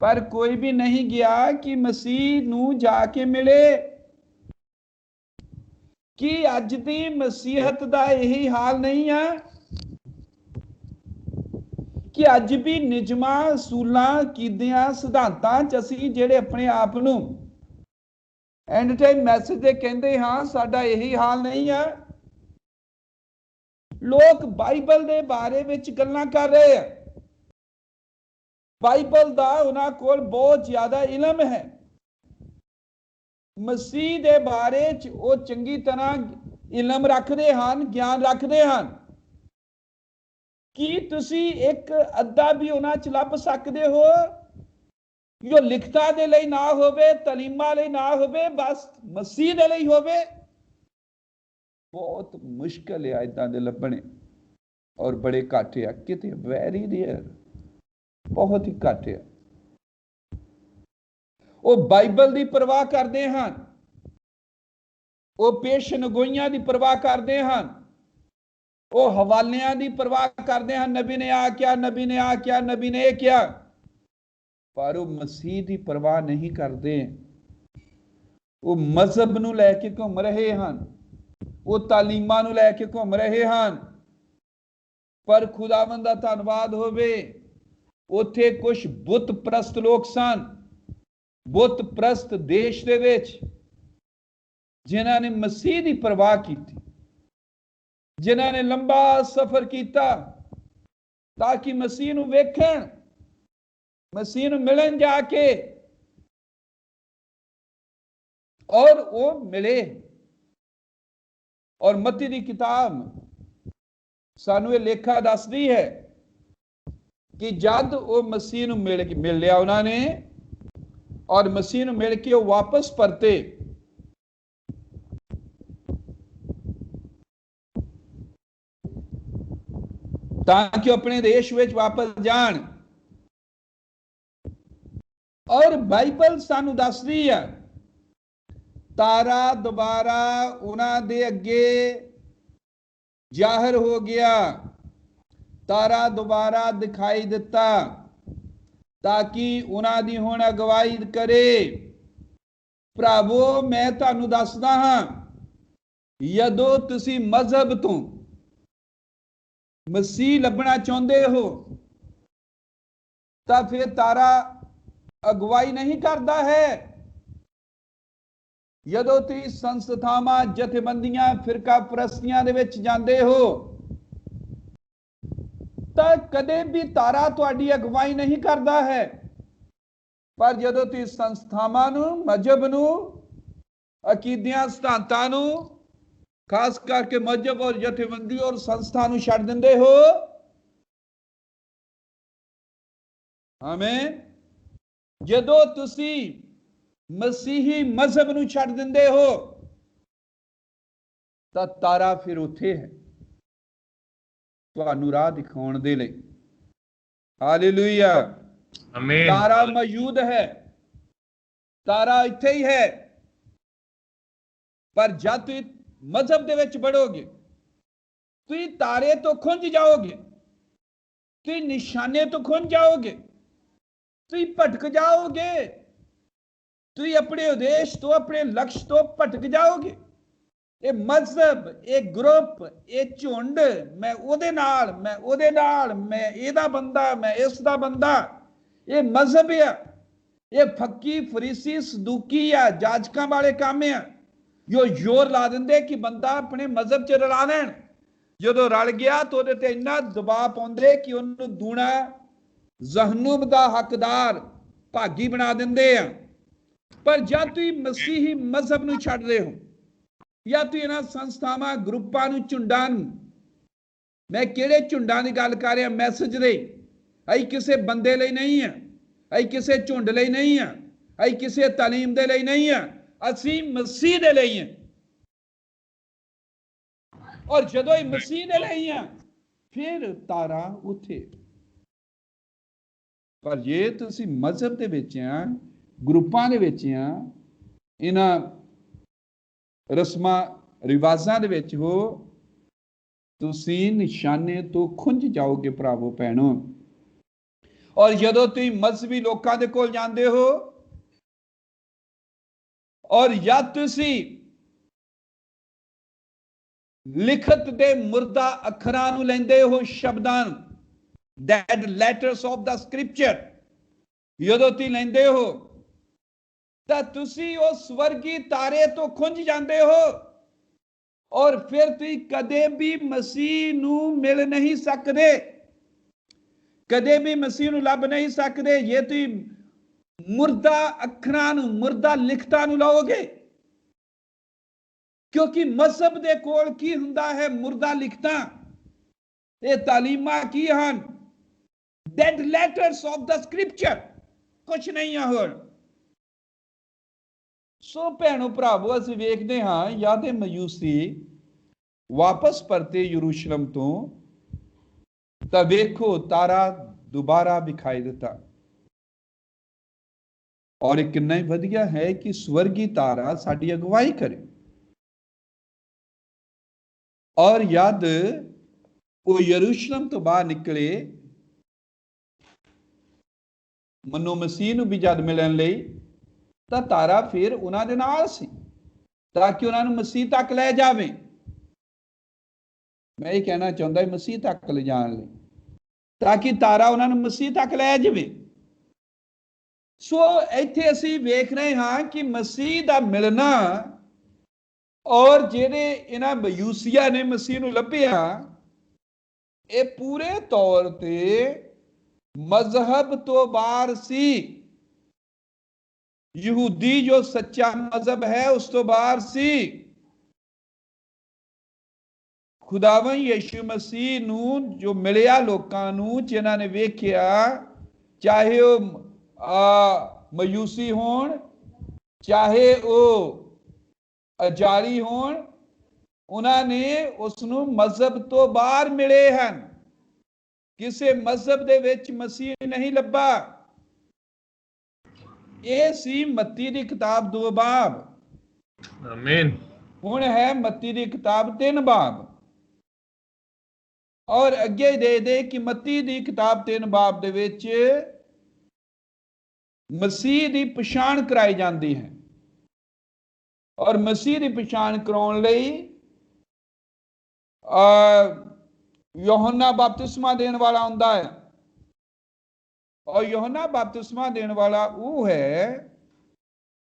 ਪਰ ਕੋਈ ਵੀ ਨਹੀਂ ਗਿਆ ਕਿ ਮਸੀਹ ਨੂੰ ਜਾ ਕੇ ਮਿਲੇ। ਕੀ ਅੱਜ ਦੀ ਮਸੀਹਤ ਦਾ ਇਹੀ ਹਾਲ ਨਹੀਂ ਹੈ ਕਿ ਅੱਜ ਵੀ ਨਿਯਮਾਂ, ਅਸੂਲਾਂ, ਕੀਦਿਆਂ, ਸਿਧਾਂਤਾਂ 'ਚ ਅਸੀਂ ਜਿਹੜੇ ਆਪਣੇ ਆਪ ਨੂੰ ਐਂਡ ਟਾਈਮ ਮੈਸੇਜ ਦੇ ਕਹਿੰਦੇ ਹਾਂ, ਸਾਡਾ ਇਹੀ ਹਾਲ ਨਹੀਂ ਹੈ? ਲੋਕ ਬਾਈਬਲ ਦੇ ਬਾਰੇ ਵਿੱਚ ਗੱਲਾਂ ਕਰ ਰਹੇ ਆ, ਬਾਈਬਲ ਦਾ ਉਹਨਾਂ ਕੋਲ ਬਹੁਤ ਜ਼ਿਆਦਾ ਇਲਮ ਹੈ, ਮਸੀਹ ਦੇ ਬਾਰੇ 'ਚ ਉਹ ਚੰਗੀ ਤਰ੍ਹਾਂ ਇਲਮ ਰੱਖਦੇ ਹਨ, ਗਿਆਨ ਰੱਖਦੇ ਹਨ। ਕੀ ਤੁਸੀਂ ਇੱਕ ਅੱਧਾ ਵੀ ਉਹਨਾਂ 'ਚ ਲੱਭ ਸਕਦੇ ਹੋ ਜੋ ਲਿਖਤਾਂ ਦੇ ਲਈ ਨਾ ਹੋਵੇ, ਤਾਲੀਮਾਂ ਲਈ ਨਾ ਹੋਵੇ, ਬਸ ਮਸੀਹ ਦੇ ਲਈ ਹੋਵੇ? ਬਹੁਤ ਮੁਸ਼ਕਲ ਹੈ ਇਦਾਂ ਦੇ ਲੱਭਣੇ, ਔਰ ਬੜੇ ਘੱਟ ਆ, ਕਿਤੇ ਵੈਰੀ ਰੇਅਰ, ਬਹੁਤ ਹੀ ਘੱਟ ਆ। ਉਹ ਬਾਈਬਲ ਦੀ ਪਰਵਾਹ ਕਰਦੇ ਹਨ, ਉਹ ਪੇਸ਼ਨਗੋਈਆਂ ਦੀ ਪਰਵਾਹ ਕਰਦੇ ਹਨ, ਉਹ ਹਵਾਲਿਆਂ ਦੀ ਪਰਵਾਹ ਕਰਦੇ ਹਨ। ਨਬੀ ਨੇ ਆ ਕਿਹਾ, ਨਬੀ ਨੇ ਆ ਕਿਹਾ, ਨਬੀ ਨੇ ਇਹ ਕਿਹਾ, ਪਰ ਉਹ ਮਸੀਹ ਦੀ ਪਰਵਾਹ ਨਹੀਂ ਕਰਦੇ। ਉਹ ਮਜ਼ਹਬ ਨੂੰ ਲੈ ਕੇ ਘੁੰਮ ਰਹੇ ਹਨ, ਉਹ ਤਾਲੀਮਾਂ ਨੂੰ ਲੈ ਕੇ ਘੁੰਮ ਰਹੇ ਹਨ। ਪਰ ਖੁਦਾਵੰਦ ਦਾ ਧੰਨਵਾਦ ਹੋਵੇ, ਉੱਥੇ ਕੁਝ ਬੁੱਤ ਪ੍ਰਸਤ ਲੋਕ ਸਨ, ਬੁੱਤ ਪ੍ਰਸਤ ਦੇਸ਼ ਦੇ ਵਿੱਚ, ਜਿਨ੍ਹਾਂ ਨੇ ਮਸੀਹ ਦੀ ਪਰਵਾਹ ਕੀਤੀ, ਜਿਨ੍ਹਾਂ ਨੇ ਲੰਬਾ ਸਫ਼ਰ ਕੀਤਾ ਤਾਂ ਕਿ ਮਸੀਹ ਨੂੰ ਵੇਖਣ, ਮਸੀਹ ਨੂੰ ਮਿਲਣ ਜਾ ਕੇ, ਔਰ ਉਹ ਮਿਲੇ। ਔਰ ਮਤੀ ਦੀ ਕਿਤਾਬ ਸਾਨੂੰ ਇਹ ਲੇਖਾ ਦੱਸਦੀ ਹੈ ਕਿ ਜਦ ਉਹ ਮਸੀਹ ਨੂੰ ਮਿਲ ਲਿਆ ਉਹਨਾਂ ਨੇ, ਔਰ ਮਸੀਹ ਨੂੰ ਮਿਲ ਕੇ ਉਹ ਵਾਪਸ ਪਰਤੇ, ਤਾਂ ਕਿ ਆਪਣੇ ਦੇਸ਼ ਵਿੱਚ ਵਾਪਸ ਜਾਣ। ਔਰ ਬਾਈਬਲ ਸਾਨੂੰ ਦੱਸਦੀ ਹੈ, ਤਾਰਾ ਦੁਬਾਰਾ ਉਹਨਾਂ ਦੇ ਅੱਗੇ ਜ਼ਾਹਰ ਹੋ ਗਿਆ, ਤਾਰਾ ਦੁਬਾਰਾ ਦਿਖਾਈ ਦਿੱਤਾ, ਤਾਂ ਕਿ ਉਹਨਾਂ ਦੀ ਹੁਣ ਅਗਵਾਈ ਕਰੇ। ਭਰਾਵੋ, ਮੈਂ ਤੁਹਾਨੂੰ ਦੱਸਦਾ ਹਾਂ, ਜਦੋਂ ਤੁਸੀਂ ਮਜ਼ਹਬ ਤੋਂ ਮਸੀਹ ਲੱਭਣਾ ਚਾਹੁੰਦੇ ਹੋ ਤਾਂ ਫਿਰ ਤਾਰਾ ਅਗਵਾਈ ਨਹੀਂ ਕਰਦਾ ਹੈ। ਜਦੋਂ ਤੁਸੀਂ ਸੰਸਥਾਵਾਂ, ਜਥੇਬੰਦੀਆਂ, ਫਿਰਕਾ ਪ੍ਰਸਤੀਆਂ ਦੇ ਵਿੱਚ ਜਾਂਦੇ ਹੋ ਤਾਂ ਕਦੇ ਵੀ ਤਾਰਾ ਤੁਹਾਡੀ ਅਗਵਾਈ ਨਹੀਂ ਕਰਦਾ ਹੈ। ਪਰ ਜਦੋਂ ਤੁਸੀਂ ਸੰਸਥਾਵਾਂ ਨੂੰ, ਮਜ਼ਹਬ ਨੂੰ, ਅਕੀਦਿਆਂ, ਸਿਧਾਂਤਾਂ ਨੂੰ, ਖਾਸ ਕਰਕੇ ਮਜ਼ਹਬ ਔਰ ਜਥੇਬੰਦੀ ਔਰ ਸੰਸਥਾ ਨੂੰ ਛੱਡ ਦਿੰਦੇ ਹੋ, ਆਮੀਨ, ਜਦੋਂ ਤੁਸੀਂ ਮਸੀਹੀ ਮਜ਼ਹਬ ਨੂੰ ਛੱਡ ਦਿੰਦੇ ਹੋ ਤਾਂ ਤਾਰਾ ਫਿਰ ਉੱਥੇ ਹੈ ਤੁਹਾਨੂੰ ਰਾਹ ਦਿਖਾਉਣ ਦੇ ਲਈ। ਹਾਲੇਲੂਇਆ, ਆਮੀਨ। ਤਾਰਾ ਮੌਜੂਦ ਹੈ, ਤਾਰਾ ਇੱਥੇ ਹੀ ਹੈ। ਪਰ ਜਦ ਤੁਸੀਂ ਮਜ਼ਹਬ ਦੇ ਵਿੱਚ ਵੜੋਗੇ, ਤੁਸੀਂ ਤਾਰੇ ਤੋਂ ਖੁੰਝ ਜਾਓਗੇ, ਤੁਸੀਂ ਨਿਸ਼ਾਨੇ ਤੋਂ ਖੁੰਝ ਜਾਓਗੇ, ਤੁਸੀਂ ਭਟਕ ਜਾਓਗੇ, ਤੁਸੀਂ ਆਪਣੇ ਉਦੇਸ਼ ਤੋਂ, ਆਪਣੇ ਲਕਸ਼ ਤੋਂ ਭਟਕ ਜਾਓਗੇ। ਇਹ ਮਜ਼ਹਬ, ਇਹ ਗਰੁੱਪ, ਇਹ ਝੁੰਡ, ਮੈਂ ਉਹਦੇ ਨਾਲ, ਮੈਂ ਉਹਦੇ ਨਾਲ, ਮੈਂ ਇਹਦਾ ਬੰਦਾ, ਮੈਂ ਇਸ ਦਾ ਬੰਦਾ, ਇਹ ਮਜ਼ਹਬ ਆ। ਇਹ ਫੱਕੀ, ਫਰੀਸੀ, ਸਦੂਕੀ ਆ, ਜਾਜਕਾਂ ਵਾਲੇ ਕੰਮ ਆ। ਜੋ ਜ਼ੋਰ ਲਾ ਦਿੰਦੇ ਕਿ ਬੰਦਾ ਆਪਣੇ ਮਜ਼ਹਬ 'ਚ ਰਲਾ ਲੈਣ। ਜਦੋਂ ਰਲ ਗਿਆ ਤਾਂ ਉਹਦੇ ਤੇ ਇੰਨਾ ਦਬਾਅ ਪਾਉਂਦੇ ਕਿ ਉਹਨੂੰ ਦੂਣਾ ਜ਼ਹਨੂਮ ਦਾ ਹੱਕਦਾਰ, ਭਾਗੀ ਬਣਾ ਦਿੰਦੇ ਆ। ਪਰ ਜਦ ਤੁਸੀਂ ਮਸੀਹੀ ਮਜ਼ਹਬ ਨੂੰ ਛੱਡਦੇ ਹੋ ਜਾਂ ਤੁਸੀਂ ਇਹਨਾਂ ਸੰਸਥਾਵਾਂ, ਗਰੁੱਪਾਂ ਨੂੰ, ਝੁੰਡਾਂ ਨੂੰ, ਮੈਂ ਕਿਹੜੇ ਝੁੰਡਾਂ ਦੀ ਗੱਲ ਕਰ ਰਿਹਾ? ਮੈਸੇਜ ਦੇ। ਅਸੀਂ ਕਿਸੇ ਬੰਦੇ ਲਈ ਨਹੀਂ ਆ, ਅਸੀਂ ਕਿਸੇ ਝੁੰਡ ਲਈ ਨਹੀਂ ਆ, ਅਸੀਂ ਕਿਸੇ ਤਾਲੀਮ ਦੇ ਲਈ ਨਹੀਂ ਆ, ਅਸੀਂ ਮਸੀਹ ਦੇ ਲਈ ਹਾਂ। ਔਰ ਜਦੋਂ ਇਹ ਮਸੀਹ ਦੇ ਲਈ ਆ ਫਿਰ ਤਾਰਾ ਉੱਥੇ। ਪਰ ਜੇ ਤੁਸੀਂ ਮਜ਼ਹਬ ਦੇ ਵਿੱਚ ਆ, ਗਰੁੱਪਾਂ ਦੇ ਵਿੱਚ ਆ, ਇਹਨਾਂ ਰਸਮਾਂ ਰਿਵਾਜ਼ਾਂ ਦੇ ਵਿੱਚ ਹੋ, ਤੁਸੀਂ ਨਿਸ਼ਾਨੇ ਤੋਂ ਖੁੰਝ ਜਾਓਗੇ ਭਰਾਵੋ, ਭੈਣੋ। ਔਰ ਜਦੋਂ ਤੁਸੀਂ ਮਜ਼ਹਬੀ ਲੋਕਾਂ ਦੇ ਕੋਲ ਜਾਂਦੇ ਹੋ ਔਰ ਜਦ ਤੁਸੀਂ ਲਿਖਤ ਦੇ ਮੁਰਦਾ ਅੱਖਰਾਂ ਨੂੰ ਲੈਂਦੇ ਹੋ, ਸ਼ਬਦਾਂ, dead letters of the scripture, ਜਦੋਂ ਤੁਸੀਂ ਲੈਂਦੇ ਹੋ ਤਾਂ ਤੁਸੀਂ ਉਸ ਸਵਰਗੀ ਤਾਰੇ ਤੋਂ ਖੁੰਝ ਜਾਂਦੇ ਹੋ ਔਰ ਫਿਰ ਤੁਸੀਂ ਕਦੇ ਵੀ ਮਸੀਹ ਨੂੰ ਮਿਲ ਨਹੀਂ ਸਕਦੇ, ਕਦੇ ਵੀ ਮਸੀਹ ਨੂੰ ਲੱਭ ਨਹੀਂ ਸਕਦੇ ਜੇ ਤੁਸੀਂ ਮੁਰਦਾ ਅੱਖਰਾਂ ਨੂੰ, ਮੁਰਦਾ ਲਿਖਤਾਂ ਨੂੰ ਲਓਗੇ। ਕਿਉਂਕਿ ਮਜ਼ਹਬ ਦੇ ਕੋਲ ਕੀ ਹੁੰਦਾ ਹੈ? ਮੁਰਦਾ ਲਿਖਤਾਂ। ਇਹ ਤਾਲੀਮਾਂ ਕੀ ਹਨ? Dead letters of the scripture, ਕੁਛ ਨਹੀਂ ਆ ਹੋਰ। ਸੋ ਭੈਣੋ ਭਰਾਵੋ, ਅਸੀਂ ਵੇਖਦੇ ਹਾਂ ਯਾਦੇ ਮਯੂਸੀ ਵਾਪਸ ਪਰਤੇ ਯਰੂਸ਼ਲਮ ਤੋਂ ਤਾਂ ਵੇਖੋ ਤਾਰਾ ਦੁਬਾਰਾ ਵਿਖਾਈ ਦਿੱਤਾ। ਔਰ ਇਹ ਕਿੰਨਾ ਹੀ ਵਧੀਆ ਹੈ ਕਿ ਸਵਰਗੀ ਤਾਰਾ ਸਾਡੀ ਅਗਵਾਈ ਕਰੇ। ਔਰ ਯਦ ਉਹ ਯਰੂਸ਼ਲਮ ਤੋਂ ਬਾਹਰ ਨਿਕਲੇ, ਮਨੋ ਮਸੀਹ ਨੂੰ ਵੀ ਜਦ ਮਿਲਣ ਲਈ, ਤਾਂ ਤਾਰਾ ਫਿਰ ਉਹਨਾਂ ਦੇ ਨਾਲ ਸੀ ਤਾਂ ਕਿ ਉਹਨਾਂ ਨੂੰ ਮਸੀਹ ਤੱਕ ਲੈ ਜਾਵੇ। ਮੈਂ ਇਹ ਕਹਿਣਾ ਚਾਹੁੰਦਾ ਮਸੀਹ ਤੱਕ ਲੈ ਜਾਣ ਲਈ, ਤਾਂ ਕਿ ਤਾਰਾ ਉਹਨਾਂ ਨੂੰ ਮਸੀਹ ਤੱਕ ਲੈ ਜਾਵੇ। ਸੋ ਇੱਥੇ ਅਸੀਂ ਵੇਖ ਰਹੇ ਹਾਂ ਕਿ ਮਸੀਹ ਦਾ ਮਿਲਣਾ ਔਰ ਜਿਹੜੇ ਇਹਨਾਂ ਮਯੂਸੀਆਂ ਨੇ ਮਸੀਹ ਨੂੰ ਲੱਭਿਆ, ਇਹ ਪੂਰੇ ਤੌਰ ਤੇ ਮਜ਼ਹਬ ਤੋਂ ਬਾਹਰ ਸੀ। ਯਹੂਦੀ ਜੋ ਸੱਚਾ ਮਜ਼ਹਬ ਹੈ ਉਸ ਤੋਂ ਬਾਹਰ ਸੀ। ਖੁਦਾਵੰ ਯਿਸੂ ਮਸੀਹ ਨੂੰ ਜੋ ਮਿਲਿਆ ਲੋਕਾਂ ਨੂੰ, ਜਿਨ੍ਹਾਂ ਨੇ ਵੇਖਿਆ, ਚਾਹੇ ਉਹ ਮਯੂਸੀ ਹੋਣ, ਚਾਹੇ ਉਹ ਅਜਾਰੀ ਹੋਣ, ਉਹਨਾਂ ਨੇ ਉਸ ਨੂੰ ਮਜ਼ਹਬ ਤੋਂ ਬਾਹਰ ਮਿਲੇ ਹਨ। ਕਿਸੇ ਮਜ਼ਹਬ ਦੇ ਵਿੱਚ ਮਸੀਹ ਨਹੀਂ ਲੱਭਾ। ਇਹ ਸੀ ਮੱਤੀ ਦੀ ਕਿਤਾਬ 2 ਬਾਬ। ਆਮੀਨ। ਹੁਣ ਹੈ ਮੱਤੀ ਦੀ ਕਿਤਾਬ 3 ਬਾਬ। और अगे दे दे कि मत्ती दी किताब 3 बाब दे विच मसीह दी पछाण कराई जाती है और मसीह दी पछाण कराउण लई यूहन्ना बपतिस्मा देने वाला आउंदा है और यूहन्ना बपतिस्मा देने वाला वो है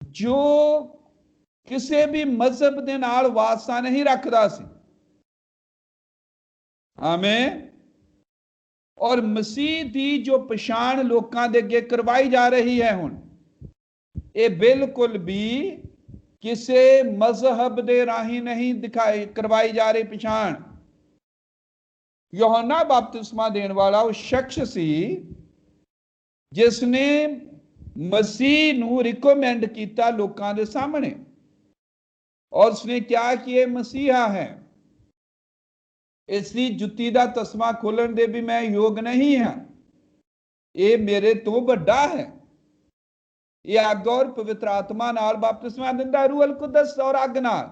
जो किसी भी मजहब दे नाल वास्ता नहीं रखदा सी। आमीन। और मसीह दी जो पछाण लोकां दे अगे करवाई जा रही है हुण, ये बिल्कुल भी किसी मजहब दे राही नहीं दिखाई करवाई जा रही पछाण। यूहन्ना बपतिस्मा देने वाला वो शख्स सी जिसने मसीह नूं रिकमेंड किया लोकां दे सामने और उसने क्या कि यह मसीहा है, इसलिए जुत्ती दा तस्मा खोलन दे भी मैं योग नहीं हाँ, ये मेरे तो बड़ा है। ये अग और पवित्र आत्मा नाल बपतिस्मा दिंदा, रूह अल कुदस और अग नाल।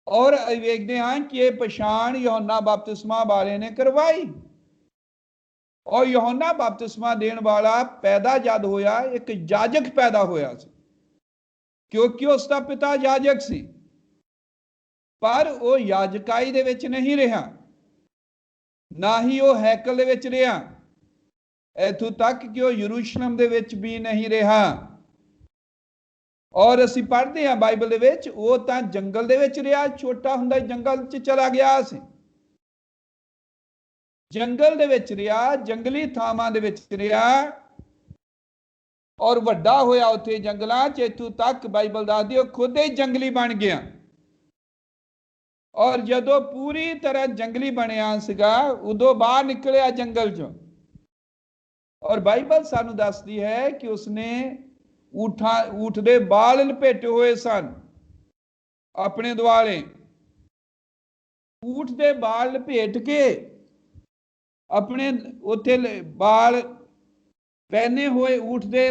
और वेखते हैं कि यह पछाण यूहन्ना बपतिस्मा वाले ने करवाई और यूहन्ना बपतिस्मा देने वाला पैदा जद होया एक याजक पैदा होया सी, क्योंकि उसका पिता याजक सी, पर वो याजकाई दे विच नहीं रहा, ना ही वो हैकल दे विच रहा, इथों तक कि वो यरूशलेम दे विच भी नहीं रहा। और असी पढ़ते हैं बाइबल दे विच वो तां जंगल दे विच रहा, छोटा हुंदा जंगल च चला गया सी, जंगल दे विच रहा, जंगली थावां दे विच रहा और वड्डा होया उत्थे जंगलां च, इथों तक बाइबल दसदी वो खुद ही जंगली बन गया। और जदों पूरी तरह जंगली बनया सीगा उदों बाहर निकलिया जंगल चों और बाइबल सानू दसदी है कि उसने ऊठ दे बाल लपेटे हुए सन अपने दुआले, ऊठ दे बाल लपेट के अपने उत्थे बाल पहने हुए ऊठ दे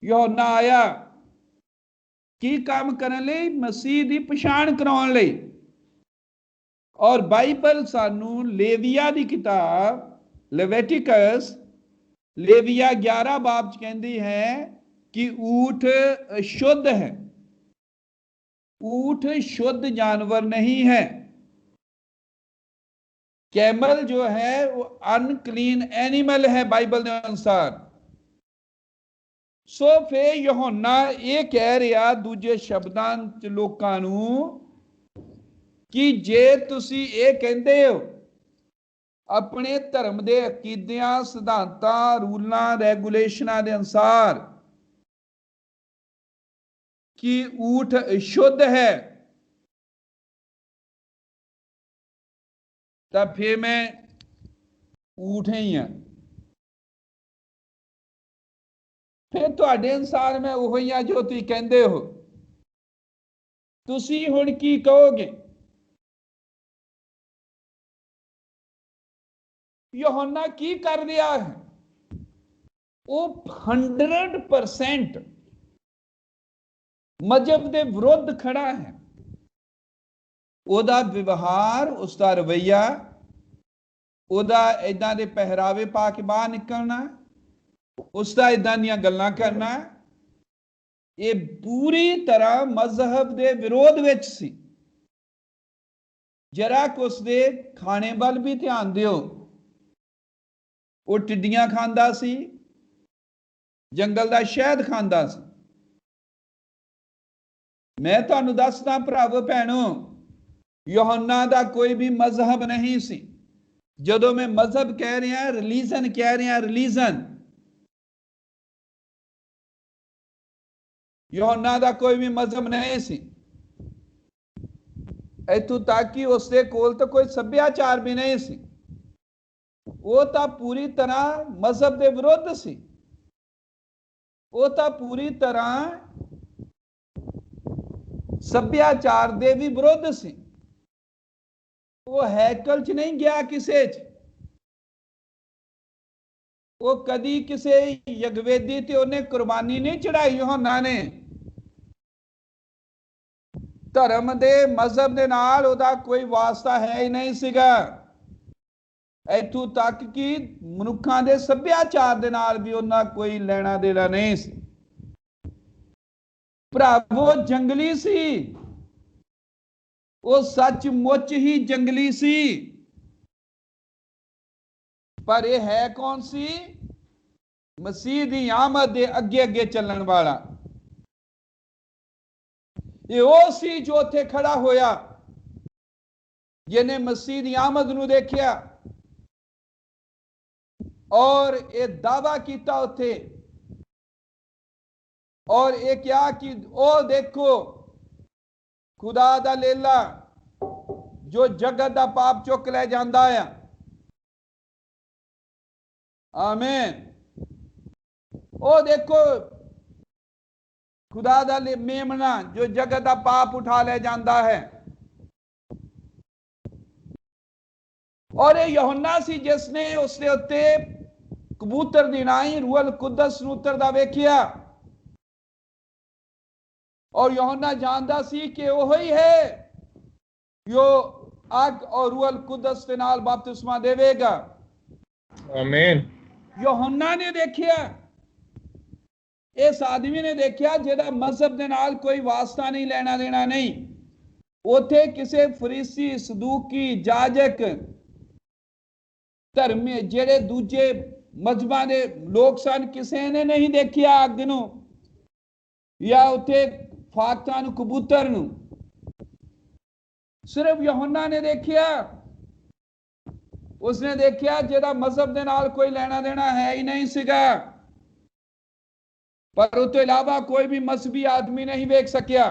यूहन्ना आया की काम करने लई, मसीह दी पछाण कराउण लई। और बाइबल सानू लेविया दी किताब लेविटिकस लेविया 11 बाब च कहती है कि ऊठ शुद्ध है, ऊठ शुद्ध जानवर नहीं है, कैमल जो है वो अनक्लीन एनिमल है बाइबल के अनुसार। सो फिर यूहन्ना ये कह रहा दूजे शब्दां च लोकां नूं कि जे तुसी ये कहंदे हो अपने धर्म के अकीदियां सिद्धांतां रूलां रेगुलेशनां दे अनुसार कि ऊठ शुद्ध है, तो फिर मैं ऊठ ही हाँ, फिर तुहाडे अनुसार मैं उही हाँ जो तुसीं कहंदे हो। तुसीं हुण की कहोगे? यूहन्ना की कर रहा है? वो 100% मजहब के विरुद्ध खड़ा है। ਉਹਦਾ व्यवहार, उसका रवैया, ਉਹਦਾ इदां दे पहरावे पा के बाहर निकलना, उसका इदां दीयां गल्लां करना, ये पूरी तरह मजहब के विरोध विच सी। जरा कि उसके खाने वाल भी ध्यान दिओ, वो टिड्डियां खांदा सी, जंगल का शहद खांदा सी। मैं तुहानू दसदा भरावो भैणो, यूहन्ना दा कोई भी मजहब नहीं सी। जदों मैं मजहब कह रहा, रिलीजन कह रहा, रिलीजन, यूहन्ना दा कोई भी मजहब नहीं सी। इत्थों तक कि उसके कोल तो कोई सभ्याचार भी नहीं सी, वो तो पूरी तरह मजहब के विरुद्ध सी, वो तो पूरी तरह सभ्याचार के भी विरुद्ध सी। वो हैकल च नहीं गया, किसे च वो कदी किसे यगवेदी ते उन्हें कुर्बानी नहीं चढ़ाई यूहन्ना ने। धर्म दे मजहब दे नाल ओदा कोई वास्ता है ही नहीं सीगा। इत्थों तक कि मनुक्खां दे सभ्याचार दे नाल भी उन्हां कोई लेना देना नहीं सी। भरावो जंगली सी, वो सचमुच ही जंगली सी। पर यह है कौन सी? मसीह दी आमद दे अगे अगे चलण वाला। ये वो सी जो उत्थे खड़ा होया, जिन्हें मसीह दी आमद नूं देखिया और ये दावा किया उत्थे, और ये क्या कि ओ देखो खुदा दा लेला जो जगत दा पाप चुक ले जांदा है। आमीन। ओ देखो खुदा दा मेमना जो जगत दा पाप उठा ले जांदा है। और ये यूहन्ना सी जिसने उसके उत्ते कबूतर दी नाई रूहल कुदस नूं उतरदा वेखिया, और यूहन्ना जानदा सी कि वही है जो आग और रूहल कुदस के नाल बपतिस्मा देवेगा। आमीन। यूहन्ना ने देखिया, इस आदमी ने देखिया जिहदा मजहब दे नाल कोई वास्ता नहीं, लेना देना नहीं। उथे किसे फरीसी, सदूकी, जाजक, धर्मी जेड़े दूजे मजहबां दे लोग सन, किसे ने नहीं देखिया अग नूं या उथे फाकतां नूं, कबूतर नूं। सिर्फ यूहन्ना ने देखिया। उसने देखिया जिहदा मजहब दे नाल कोई लेना देना है ही नहीं सीगा। पर उस तो इलावा कोई भी मजहबी आदमी नहीं वेख सकिया।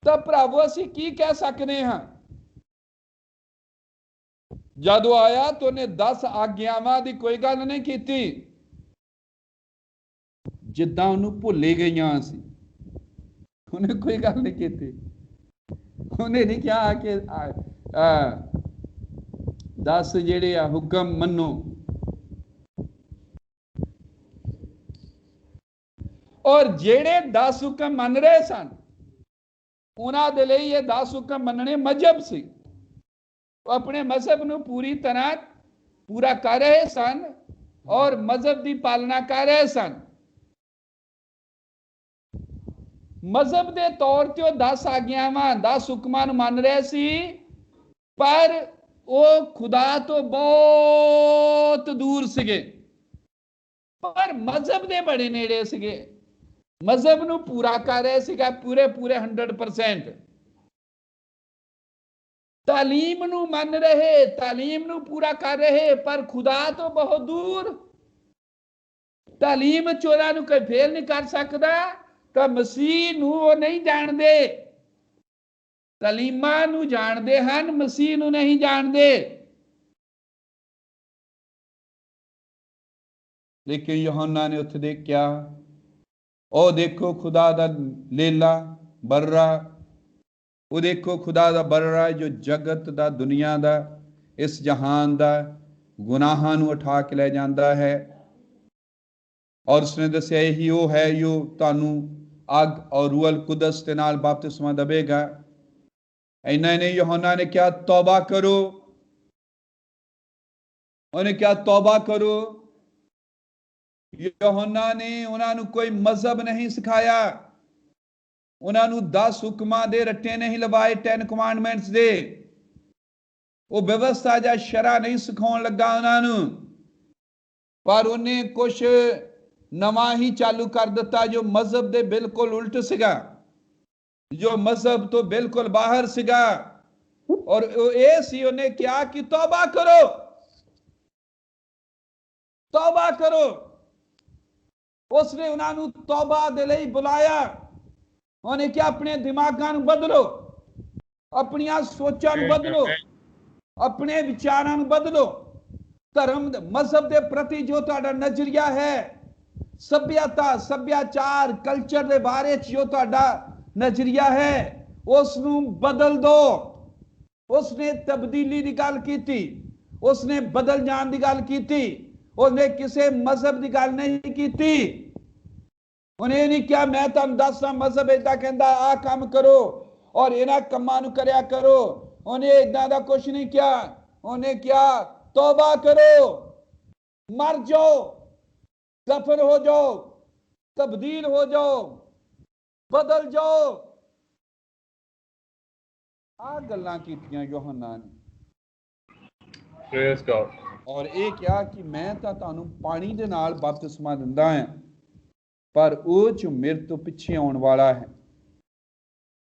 तब भरावो असीं की कह सकते हैं? जदों आया तो उन्हें 10 आग्यावां दी कोई गल नहीं कीती, जिद्दां उन्होंने भुल्ली गईयां सी। उन्हें कोई गल नहीं कीती। उन्हें नहीं कहा कि 10 जेड़े आ हुक्म मनो। और जेड़े 10 हुक्म मन रहे सन, उन्हां दे लई ये 10 हुक्म मनने मजहब सी। अपने मजहब नूं पूरी तरह पूरा कर रहे सन और मजहब की पालना कर रहे सन। मजहब के तौर ते 10 आग्यावां 10 हुक्मां नूं मन रहे सी, पर वो खुदा तो बहुत दूर सीगे। पर मजहब दे बड़े नेड़े सीगे। मजहब नूं पूरा कर रहे सीगा, पूरे 100%। तालीम नूं मन रहे, तालीम नूं पूरा कर रहे, पर खुदा तो बहुत दूर। तालीम चोरा नूं कोई फेल नहीं कर सकता, तो मसीह नूं वो नहीं जानते। तालीमा नूं जानते हैं, मसीह नूं नहीं जानते। लेकिन यूहन्ना ने उत्थे देखिया, ओ देखो खुदा दा लेला बर्रा, वो देखो खुदा दा बर्रा जो जगत दा, दुनिया दा, इस जहान दा गुनाहां नूं उठा के ले जांदा है। और उसने दस्या यही वो है जो तुहानूं अग और रूहल कुदस के नाल बपतिस्मा देवेगा। इन्ना ने यूहन्ना ने क्या तौबा करो। उन्हें क्या तौबा करो। यूहन्ना ने उन्होंने कोई मजहब नहीं सिखाया, उन्होंने 10 हुक्मां दे रट्टे नहीं लवाए, 10 कमांडमेंट्स दे। वो व्यवस्था या शरा नहीं सिखाउण लगा उन्होंने, पर उन्हें कुछ नवा ही चालू कर दिता जो मजहब दे बिल्कुल उल्ट सीगा, जो मजहब तो बिल्कुल बाहर सीगा। और ये सी उन्हें क्या कि तौबा करो, तौबा करो। उसने उन्होंने तौबा दे लई बुलाया। उन्हें क्या अपने दिमागां नूं बदलो, अपनियां सोचां नूं बदलो, अपने विचारां नूं बदलो। धर्म मजहब के प्रति जो तुहाडा नजरिया है, सभ्यता सभ्याचार कल्चर के बारे जो तुहाडा नजरिया है, उसनूं बदल दो। उसने तब्दीली की गल की, उसने बदल जाने की गल की, उसने किसी मजहब की गल नहीं की। उन्हें नहीं क्या मैं तुम दसना मजहब इदा कहता आ काम करो और इन्होंने कमां नूं करया करो। उन्हें इदा का कुछ नहीं किया। उन्हें क्या तौबा करो, मर जाओ, दफन हो जाओ, तब्दील हो जाओ, बदल जाओ। आ गल्लां कीतियां यूहन्ना ने। Praise God. और ये क्या कि मैं तो तुहानू पानी दे नाल बपतिस्मा दिंदा हां, पर वो जो मेरे तो पिछे आने वाला है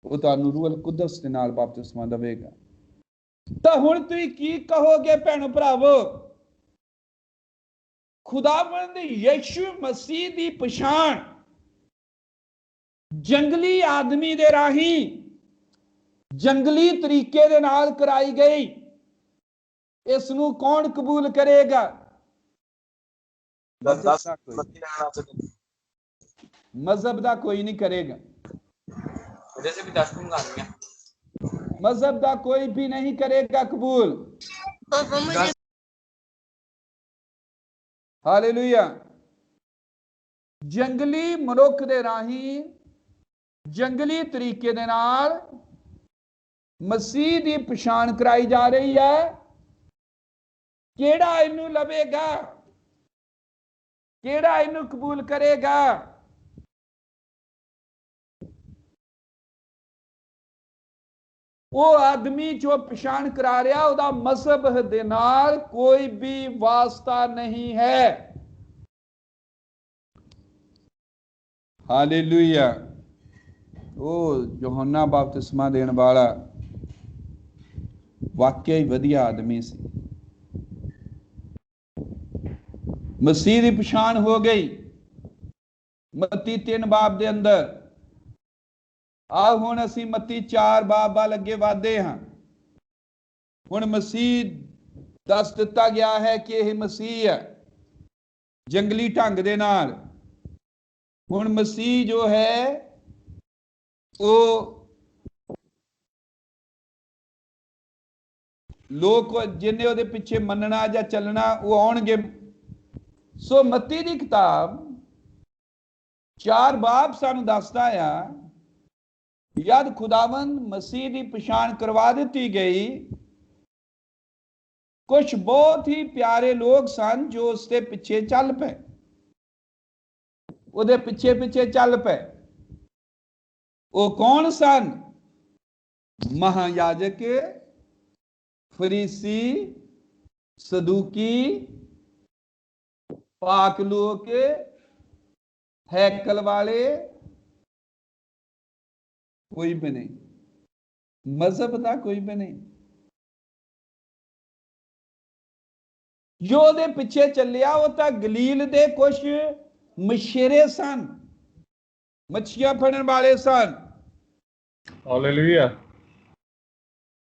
वो तुहानू रूह अल कुदस दे नाल बपतिस्मा देवेगा। तो हुण तुसीं की कहोगे भैणो भरावो? खुदावंद यीशु मसीह दी पछाण जंगली आदमी दे राही जंगली तरीके दे नाल कराई गई, इसनू कौन कबूल करेगा? मजहब दा कोई नहीं करेगा। मजहब दा कोई भी नहीं करेगा कबूल। हालेलुया। जंगली मनुख दे राही जंगली तरीके दे नाल मसीह दी पछाण कराई जा रही है। केड़ा इनू लवेगा? केड़ा इनू कबूल करेगा? वो आदमी जो पछाण करा रहा उदा मजहब दे नाल कोई भी वास्ता नहीं है। हालेलुया। वो यूहन्ना बपतिस्मा देने वाला वाकई ही वधिया आदमी सी। मसीह की पछाण हो गई मत्ती 3 बाब दे अंदर। आ हुण असीं मत्ती 4 बाब वाल अगे वाधे हां। हुण मसीह दस दिता गया है कि यह मसीह है जंगली ढंग दे नाल। हुण मसीह जो है वो लोग जिन्हें ਉਹਦੇ पिछे मनना ਜਾਂ चलना वो आउणगे। सो मत्ती की किताब 4 बाब सानू दसदा आ जद खुदावंद मसीह की पछाण करवा दी गई, कुछ बहुत ही प्यारे लोग सन जो उसके पिछे चल पे, ਉਹਦੇ पिछे पिछे चल पे। वो कौन सन? महायाजक, फरीसी, सदूकी, पाक लोग, हैकल वाले, कोई भी नहीं। मजहब का कोई भी नहीं। जो ਉਹਦੇ ਪਿੱਛੇ ਚੱਲਿਆ ਉਹ ਤਾਂ ਗਲੀਲ ਦੇ ਕੁਝ ਮਛੇਰੇ ਸਨ, ਮੱਛੀਆਂ ਫੜਨ ਵਾਲੇ ਸਨ। Hallelujah.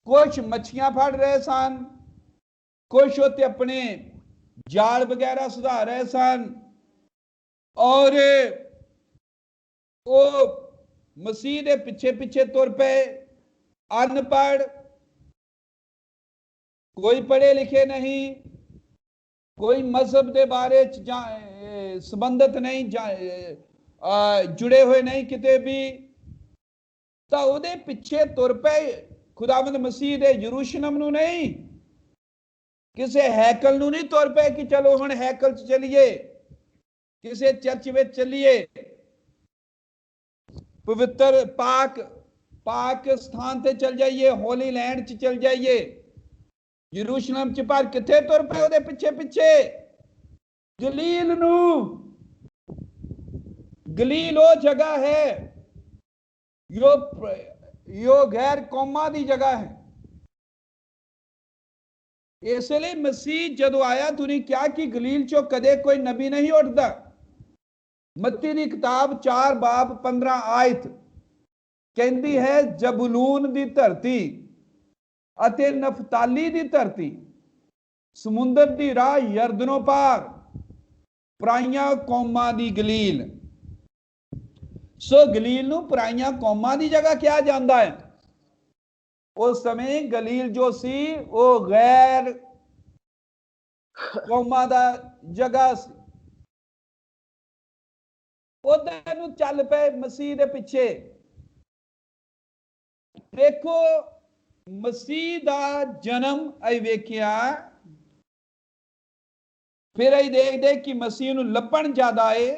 कुछ मच्छियां फड़ रहे सन, कुछ होते अपने जाल वगैरह सुधार रहे सन। और वो मसीह के पिछे पिछे तुर पे। अनपढ़, कोई पढ़े लिखे नहीं, कोई मजहब के बारे संबंधित नहीं, जुड़े हुए नहीं किते भी। तो ਉਹਦੇ ਪਿੱਛੇ ਤੁਰ ਪਏ खुदावंद मसीह दे यरूशलेम नूं नहीं, किसी हैकल नूं नहीं तुर पे कि चलो हुण हैकल च चलिए, किसी चर्च में चलिए, पवित्र पाक स्थान ते चल जाइए, होली लैंड च चल जाइए, यरूशलेम च। पर किथे तुर पे ਉਹਦੇ पिछे पिछे? गलील नूं। गलील वो जगह है यो गैर कौमां की जगह है। इसलिए मसीह जदों आया तुनी क्या कि गलील चो कदे कोई नबी नहीं उठता। मत्ती की किताब 4 बाब 15 आयत कहती है जबूलून की धरती अते नफताली की धरती, समुंदर की राह यरदनों पार, पराइयां कौमां की गलील। सो गलील नूं पराइयां कौमां की जगह क्या जाता है? उस समय गलील जो सी वो गैर कौमां दा जगह सी। उधर नूं चल पे मसीह दे पिछे। देखो मसीह दा जन्म अई वेखिया, फिर अई देखदे कि मसीह नूं लभण ज्यादा है,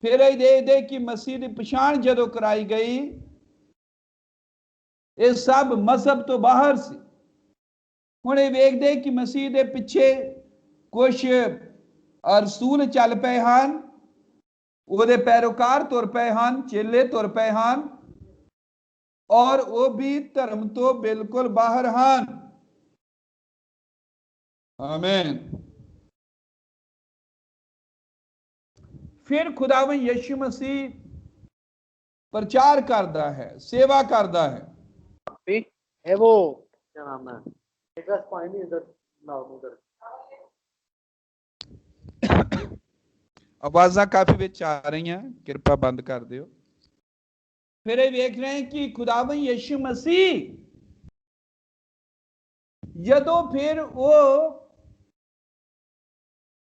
फिर अई देखदे कि मसीह दी पछाण जदों कराई गई ये सब मजहब तो बाहर सी। हुण ये वेखदे कि मसीह दे पिछे कुछ रसूल चल पे हन, ਉਹਦੇ ਪੈਰੋਕਾਰ ਤੁਰ ਪਏ ਹਨ, ਚੇਲੇ ਤੁਰ ਪਏ ਹਨ, और वो भी धर्म तो बिल्कुल बाहर हैं। आमीन। फिर खुदावन यीशु मसीह प्रचार करता है, सेवा करता है। है वो क्या नाम है, इधर उधर आवाज़ां काफी विच आ रही हैं, कृपा बंद कर दियो। फिर ये देख रहे हैं कि खुदावन यीशु मसीह जदों फिर वो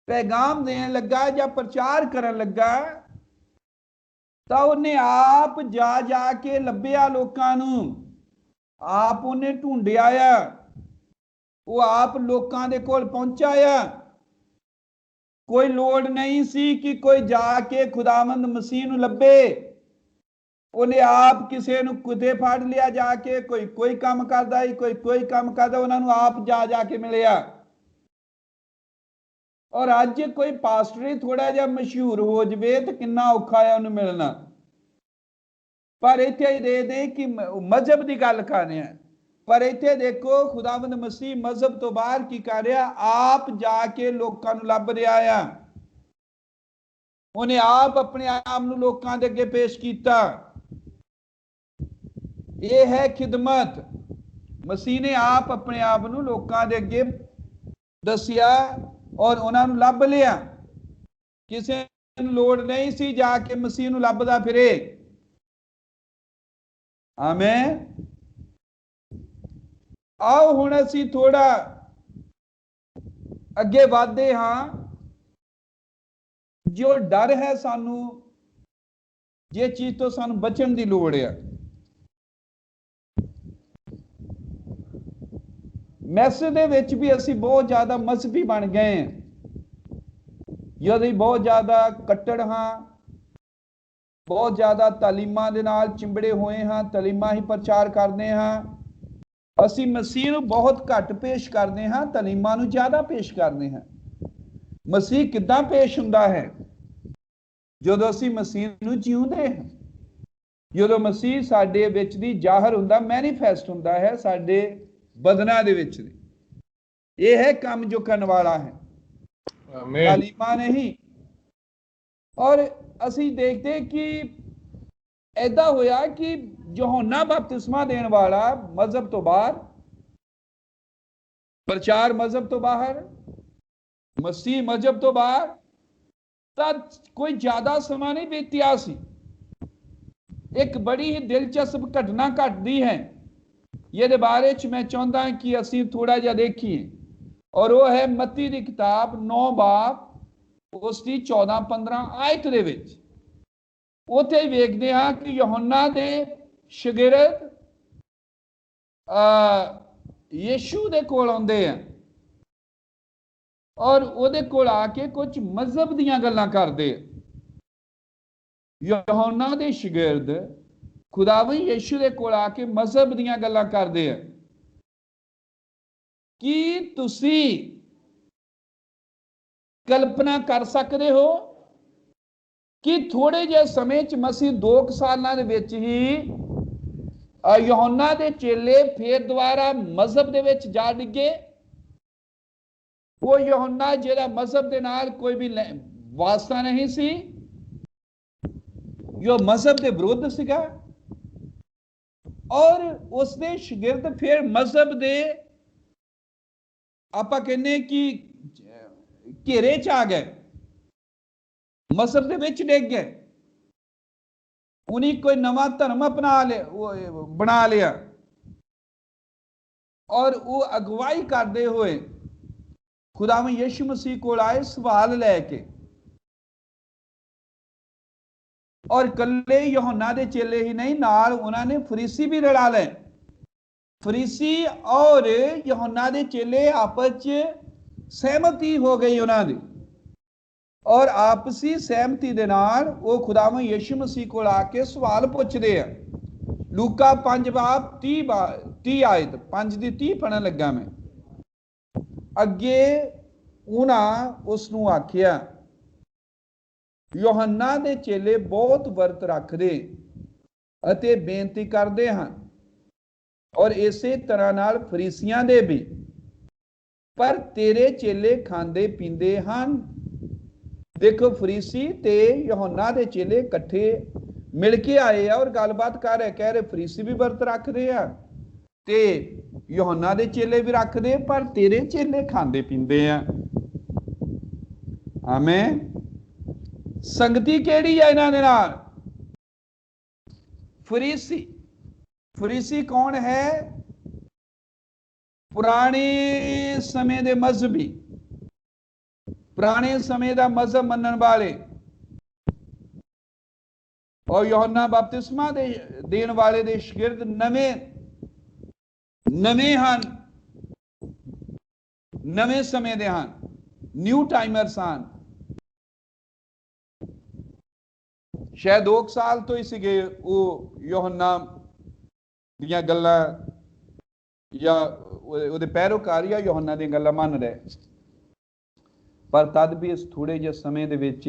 पैगाम देने लगा या प्रचार करन लगा, तो उन्हें आप जा जाके लभ्या लोकां नूं, आप उन्हें ढूंढिया आ, वो आप लोकां दे कोल पहुंचा आ। कोई लोड़ नहीं सी कि कोई जाके खुदावंद मसीह नूं लभे, उन्हें आप किसी नूं कुते फड़ लिया जाके, कोई काम करदा ही, कोई काम करदा, उन्होंने आप जा जाके मिलिया। और अज कोई पास्टर ही थोड़ा जिहा मशहूर हो जाए तो कितना औखा है उन्हें मिलना। पर इत्थे दे दे कि मजहब की गल कर रहे हैं, पर इत्थे देखो खुदावंद मसीह मजहब तो बाहर की कर रहा, आप जाके लोकां नूं लभ रहा है। उन्हें आप अपने आप नूं लोकां दे अगे पेश कीता। ये है खिदमत। मसीह ने आप अपने आप नूं लोकां दे अगे दसिया और उन्हां नूं लभ लिया। किसी नूं लोड़ नहीं सी जाके मसीह नूं लभदा फिरे। आमीन। आओ हुण असीं थोड़ा अगे वधदे हां। जो डर है सानू, जे चीज तो सानू बचन की लोड़ है। मैसेज दे विच भी असीं बहुत ज्यादा मजहबी बन गए हैं, यदि बहुत ज्यादा कट्टड़ हाँ, बहुत ज्यादा तालीमां दे नाल चिंबड़े हुए हाँ, तालीमां ही प्रचार करते हाँ। असीं मसीह नूं बहुत घट पेश करते हाँ, तालीमां नूं ज्यादा पेश करते हैं। मसीह किद्दां पेश हुंदा है? जदों असीं मसीह नूं जीउंदे हैं, जदों मसीह साडे विच दी जाहिर हुंदा, मैनीफेस्ट हुंदा है साडे बदना दे विच। ये है काम जो करने वाला है, तालीमां नहीं। और असीं देखते कि ऐदा होया कि यूहन्ना बपतिस्मा देने वाला मजहब तो बाहर, प्रचार मजहब तो बाहर, मसीह मजहब तो बाहर, तद कोई ज्यादा समा नहीं बीतिया सी। एक बड़ी ही दिलचस्प घटना घटती है, ये बारे च मैं चाहता कि असीं थोड़ा जिहा देखिए, और वो है मत्ती की किताब 9 बाब उसकी 14-15 आयत दे विच। उत्थे वेखदे हां कि यूहन्ना दे शागिर्द यीशु दे कोल आउंदे हैं और उहदे कोल आके कुछ मजहब दीयां गल्लां करदे। यूहन्ना दे शागिर्द खुदावन यीशु दे कोल आके मजहब दीयां गल्लां करदे हैं कि तुसीं कल्पना कर सकते हो कि थोड़े जे समय च मसीह 2 सालां दे विच ही यूहन्ना दे चेले फिर दोबारा मजहब दे विच जा डिगे। वो यूहन्ना जिहड़ा मजहब दे नाल कोई भी वास्ता नहीं सी, जो मजहब के विरुद्ध सीगा, और उसके शागिर्द फिर मजहब के आपां कहने कि घेरे च आ गए, मजहब के विच डिग गए। उन्हें कोई नवा धर्म अपना बना लिया और वो अगवाई करते हुए खुदावन यीशु मसीह को आए सवाल लैके और कल्ले यूहन्ना दे चेले ही नहीं, नाल उन्होंने फरीसी भी रला ले। फरीसी और यूहन्ना दे चेले आपस च सहमति हो गई उन्होंने, और आपसी सहमति दे नाल वो खुदावन यीशु मसीह को आके सवाल पूछते हैं। लूका 5 बाब 30 आयत 5 ਦੀ 30 पढ़न लगा मैं। अगे उन्हां उसनू आखिया, यूहन्ना दे चेले बहुत वर्त रखते अते बेनती करते हैं, और इसे तरह नाल फरीसियां दे भी, पर तेरे चेले खांदे पींदे हन। देखो, फरीसी ते यूहन्ना दे चेले इकट्ठे मिल के आए और गलबात कर रहे, कह रहे फरीसी भी वर्त रखते हैं ते यूहन्ना दे चेले भी रखते, पर तेरे चेले खांदे पींदे हैं। आमीन। संगति केड़ी है इन्हां दे नाल? फरीसी। फरीसी कौन है? पुराने समय दे मजहबी, पुराने समय का मजहब मनन वाले, और यूहन्ना बपतिस्मा देण वाले दे शागिर्द नवे हन, नवे समय दे हन, न्यू टाइमर्स हन। शायद 2 साल तो ही सीगे वो यूहन्ना दियां गल्लां या ਉਹਦੇ ਪੈਰੋਕਾਰ ਜਾਂ यूहन्ना ਦੀਆਂ ਗੱਲਾਂ ਮੰਨ ਰਹੇ, पर तद भी इस थोड़े जे समय ਦੇ ਵਿੱਚ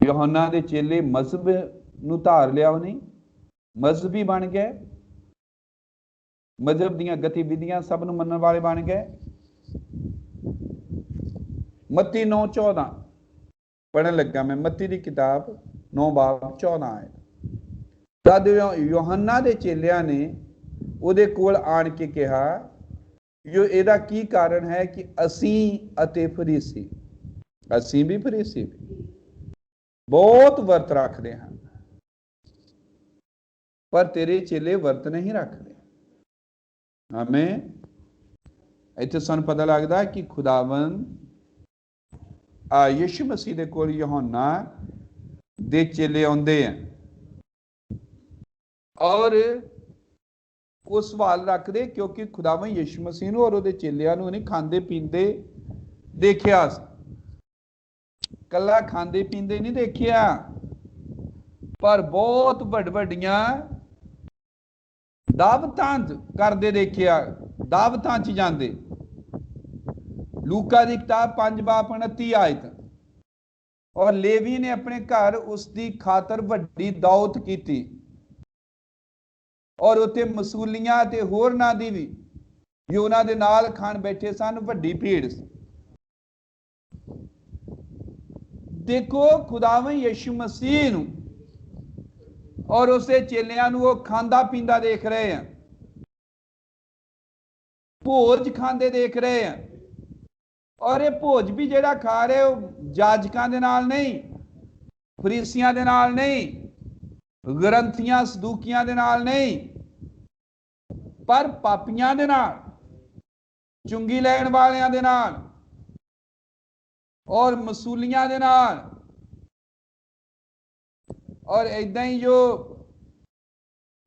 यूहन्ना ਦੇ ਚੇਲੇ ਮਜ਼ਹਬ ਨੂੰ ਧਾਰ ਲਿਆ, ਉਹ ਨਹੀਂ ਮਜ਼ਹਬੀ ਬਣ ਗਏ, ਮਜ਼ਹਬ ਦੀਆਂ ਗਤੀਵਿਧੀਆਂ ਸਭ ਨੂੰ ਮੰਨਣ ਵਾਲੇ ਬਣ ਗਏ। मत्ती 9:14 पढ़न लगा मैं। मत्ती की किताब 9 बाब 14 है। तद यूहन्ना दे चेलियां ने ਉਹਦੇ ਕੋਲ ਆਣ ਕੇ ਕਿਹਾ, ਜੋ ਇਹਦਾ ਕੀ ਕਾਰਨ ਹੈ ਕਿ ਅਸੀਂ ਅਤੇ ਫਰੀਸੀ, ਅਸੀਂ ਵੀ ਫਰੀਸੀ ਵੀ ਬਹੁਤ ਵਰਤ ਰੱਖਦੇ ਹਾਂ, ਪਰ ਤੇਰੇ ਚੇਲੇ ਵਰਤ ਨਹੀਂ ਰੱਖਦੇ। ਆਮੀਨ। ਇੱਥੇ ਸਾਨੂੰ ਪਤਾ ਲੱਗਦਾ ਕਿ ਖੁਦਾਵੰਦ ਯਿਸੂ ਮਸੀਹ ਦੇ ਕੋਲ यूहन्ना ਦੇ ਚੇਲੇ ਆਉਂਦੇ ਆ ਔਰ ਉਹ ਸਵਾਲ ਰੱਖਦੇ, ਕਿਉਂਕਿ ਖੁਦਾਵੰਦ ਯਿਸੂ ਮਸੀਹ ਨੂੰ ਔਰ ਉਹਦੇ ਚੇਲਿਆਂ ਨੂੰ ਨਹੀਂ ਖਾਂਦੇ ਪੀਂਦੇ ਦੇਖਿਆ ਸੀ। ਕੱਲਾ ਖਾਂਦੇ ਪੀਂਦੇ ਨਹੀਂ ਦੇਖਿਆ, ਪਰ ਬਹੁਤ ਵੱਡੀਆਂ ਦਾਵਤਾਂ ਕਰਦੇ ਦੇਖਿਆ, ਦਾਵਤਾਂ 'ਚ ਜਾਂਦੇ। लूका की किताब 5 बाब 29 आयत। और लेवी ने अपने घर उसकी खातर वड्डी दौलत की, और उत्ते मसूलियां ते होरनां दी भी जो उन्हां दे नाल खान बैठे सन वड्डी भीड़ सी। देखो, खुदावंद यीशु मसीह नूं और उसके चेलियां नूं वो खांदा पींदा देख रहे हैं, भोज खांदे देख रहे हैं। और ये भोज भी जेड़ा खा रहे हो जाजकां दे नाल नहीं, फरीसियां दे नाल नहीं, ग्रंथियां सदूकियां दे नाल नहीं, पर पापियां दे नाल, चुंगी लैण वालियां दे नाल और मसूलियां दे नाल। और इदां ही जो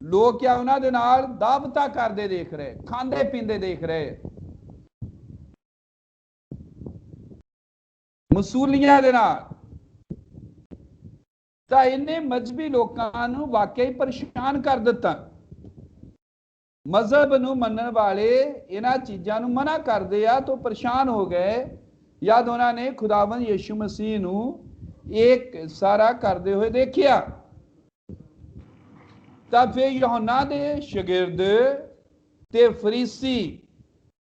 लोग क्या उन्हां दे नाल दावतां करदे देख रहे, खांदे पींदे देख रहे, मसूलियां दे नाल। तां इन्ने मजहबी लोकां नूं वाकई परेशान कर दिता। मजहब नूं मनण वाले इन्हां चीज़ां नूं मना करदे आ तो परेशान हो गए। जद उन्होंने खुदावंद यीशु मसीह नूं एक सारा करते हुए देखिया, तब फिर यूहन्ना दे शागिर्द ते फरीसी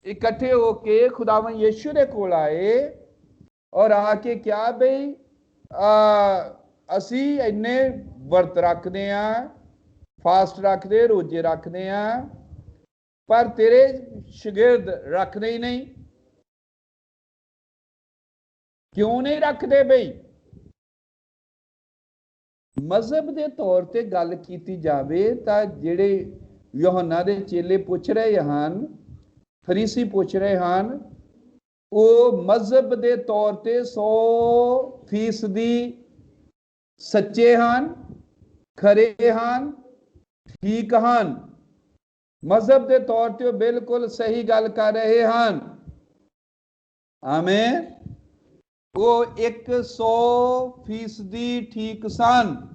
इकट्ठे होके खुदावंद यीशु दे कोल आए और आके क्या बई असी इन्ने वर्त रखते हैं, फास्ट रखते, रोजे रखते हैं, पर तेरे शागिर्द रखते ही नहीं। क्यों नहीं रखते बई? मजहब के तौर पर गल की जाए तो जेड़े यूहन्ना दे चेले पूछ रहे हैं, फरीसी पूछ रहे हैं, वो मजहब के तौर पर 100% ਸੱਚੇ ਹਨ, ਖਰੇ ਹਨ, ਠੀਕ ਹਨ। ਮਜ਼ਹਬ ਦੇ ਤੌਰ ਤੇ ਉਹ ਬਿਲਕੁਲ ਸਹੀ ਗੱਲ ਕਰ ਰਹੇ ਹਨ। ਆਮੀਨ। ਉਹ 100% ਠੀਕ ਸਨ,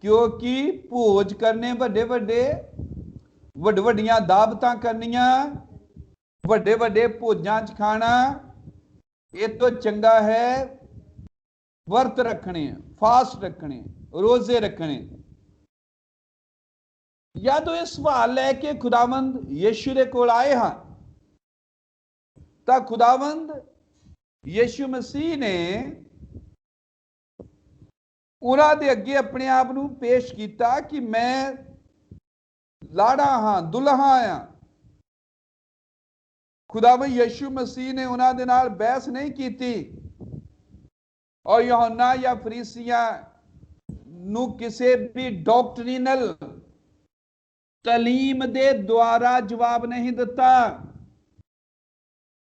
ਕਿਉਂਕਿ ਭੋਜ ਕਰਨੇ ਵੱਡੀਆਂ ਦਾਵਤਾਂ ਕਰਨੀਆਂ, ਵੱਡੇ ਭੋਜਾਂ 'ਚ ਖਾਣਾ, ਇਹ ਤੋਂ ਚੰਗਾ ਹੈ ਵਰਤ ਰੱਖਣੇ, ਫਾਸਟ ਰੱਖਣੇ, ਰੋਜ਼ੇ ਰੱਖਣੇ। ਜਦੋਂ ਇਹ ਸਵਾਲ ਲੈ ਕੇ ਖੁਦਾਵੰਦ ਯਿਸੂ ਦੇ ਕੋਲ ਆਏ ਹਨ, ਤਾਂ ਖੁਦਾਵੰਦ ਯਿਸੂ ਮਸੀਹ ਨੇ ਉਹਨਾਂ ਦੇ ਅੱਗੇ ਆਪਣੇ ਆਪ ਨੂੰ ਪੇਸ਼ ਕੀਤਾ ਕਿ ਮੈਂ ਲਾੜਾ ਹਾਂ, ਦੁਲਹਾ ਆ। ਖੁਦਾਵੰਦ ਯਿਸੂ ਮਸੀਹ ਨੇ ਉਹਨਾਂ ਦੇ ਨਾਲ ਬਹਿਸ ਨਹੀਂ ਕੀਤੀ ਔਰ ਯਹੋਨਾ ਜਾਂ ਫਰੀਸੀਆਂ ਨੂੰ ਕਿਸੇ ਵੀ ਡਾਕਟਰੀਨਲ ਤਾਲੀਮ ਦੇ ਦੁਆਰਾ ਜਵਾਬ ਨਹੀਂ ਦਿੱਤਾ।